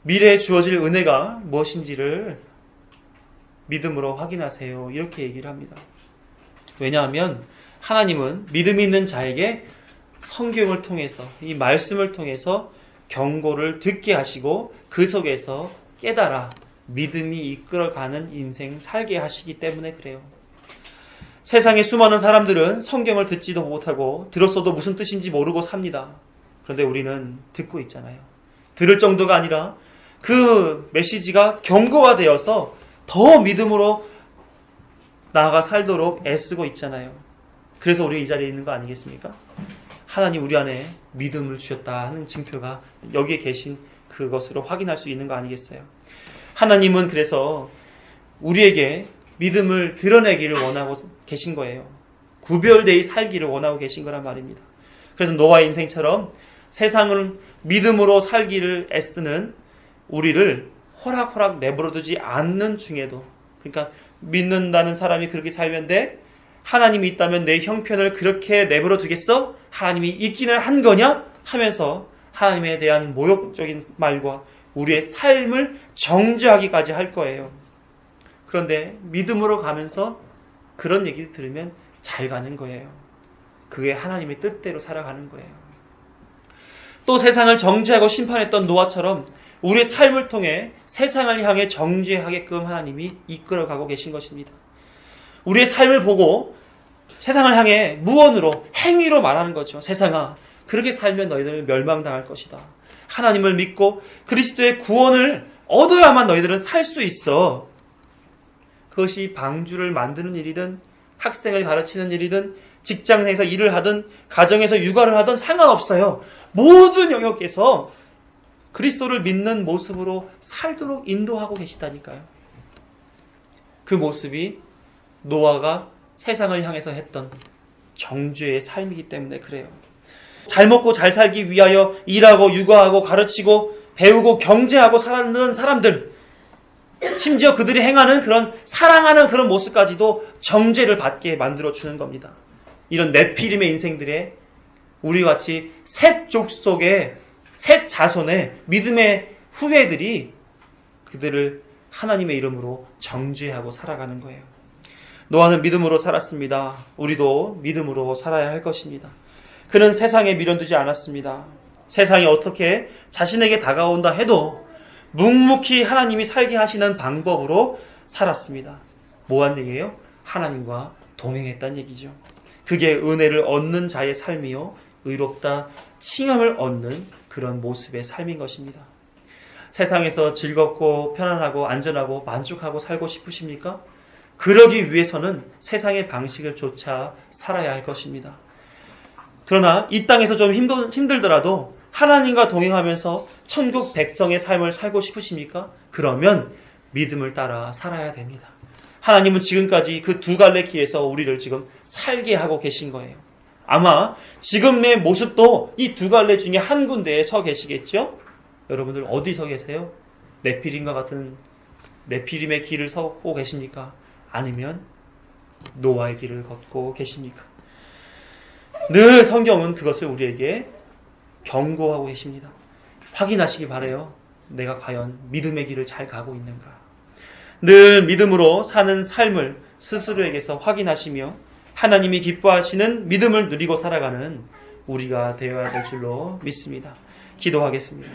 미래에 주어질 은혜가 무엇인지를 믿음으로 확인하세요. 이렇게 얘기를 합니다. 왜냐하면 하나님은 믿음 있는 자에게 성경을 통해서, 이 말씀을 통해서 경고를 듣게 하시고 그 속에서 깨달아 믿음이 이끌어가는 인생 살게 하시기 때문에 그래요. 세상에 수많은 사람들은 성경을 듣지도 못하고 들었어도 무슨 뜻인지 모르고 삽니다. 그런데 우리는 듣고 있잖아요. 들을 정도가 아니라 그 메시지가 경고가 되어서 더 믿음으로 나아가 살도록 애쓰고 있잖아요. 그래서 우리가 이 자리에 있는 거 아니겠습니까? 하나님 우리 안에 믿음을 주셨다 하는 증표가 여기에 계신 그것으로 확인할 수 있는 거 아니겠어요? 하나님은 그래서 우리에게 믿음을 드러내기를 원하고 계신 거예요. 구별되이 살기를 원하고 계신 거란 말입니다. 그래서 노아의 인생처럼 세상을 믿음으로 살기를 애쓰는 우리를 호락호락 내버려두지 않는 중에도, 그러니까 믿는다는 사람이 그렇게 살면 돼? 하나님이 있다면 내 형편을 그렇게 내버려 두겠어? 하나님이 있기는 한 거냐? 하면서 하나님에 대한 모욕적인 말과 우리의 삶을 정죄하기까지 할 거예요. 그런데 믿음으로 가면서 그런 얘기를 들으면 잘 가는 거예요. 그게 하나님의 뜻대로 살아가는 거예요. 또 세상을 정죄하고 심판했던 노아처럼 우리의 삶을 통해 세상을 향해 정죄하게끔 하나님이 이끌어가고 계신 것입니다. 우리의 삶을 보고 세상을 향해 무언으로, 행위로 말하는 거죠. 세상아, 그렇게 살면 너희들은 멸망당할 것이다. 하나님을 믿고 그리스도의 구원을 얻어야만 너희들은 살 수 있어. 그것이 방주를 만드는 일이든 학생을 가르치는 일이든 직장에서 일을 하든 가정에서 육아를 하든 상관없어요. 모든 영역에서 그리스도를 믿는 모습으로 살도록 인도하고 계시다니까요. 그 모습이 노아가 세상을 향해서 했던 정죄의 삶이기 때문에 그래요. 잘 먹고 잘 살기 위하여 일하고 육아하고 가르치고 배우고 경제하고 살았는 사람들, 심지어 그들이 행하는 그런 사랑하는 그런 모습까지도 정죄를 받게 만들어주는 겁니다. 이런 네피림의 인생들의 우리같이 셋 족속의 셋 자손의 믿음의 후예들이 그들을 하나님의 이름으로 정죄하고 살아가는 거예요. 노아는 믿음으로 살았습니다. 우리도 믿음으로 살아야 할 것입니다. 그는 세상에 미련두지 않았습니다. 세상이 어떻게 자신에게 다가온다 해도 묵묵히 하나님이 살게 하시는 방법으로 살았습니다. 뭐한 얘기예요? 하나님과 동행했다는 얘기죠. 그게 은혜를 얻는 자의 삶이요, 의롭다 칭함을 얻는 그런 모습의 삶인 것입니다. 세상에서 즐겁고 편안하고 안전하고 만족하고 살고 싶으십니까? 그러기 위해서는 세상의 방식을 쫓아 살아야 할 것입니다. 그러나 이 땅에서 좀 힘들더라도 하나님과 동행하면서 천국 백성의 삶을 살고 싶으십니까? 그러면 믿음을 따라 살아야 됩니다. 하나님은 지금까지 그 두 갈래 길에서 우리를 지금 살게 하고 계신 거예요. 아마 지금의 모습도 이 두 갈래 중에 한 군데에 서 계시겠죠? 여러분들 어디 서 계세요? 네피림과 같은 네피림의 길을 서고 계십니까? 아니면 노아의 길을 걷고 계십니까? 늘 성경은 그것을 우리에게 경고하고 계십니다. 확인하시기 바라요. 내가 과연 믿음의 길을 잘 가고 있는가? 늘 믿음으로 사는 삶을 스스로에게서 확인하시며 하나님이 기뻐하시는 믿음을 누리고 살아가는 우리가 되어야 될 줄로 믿습니다. 기도하겠습니다.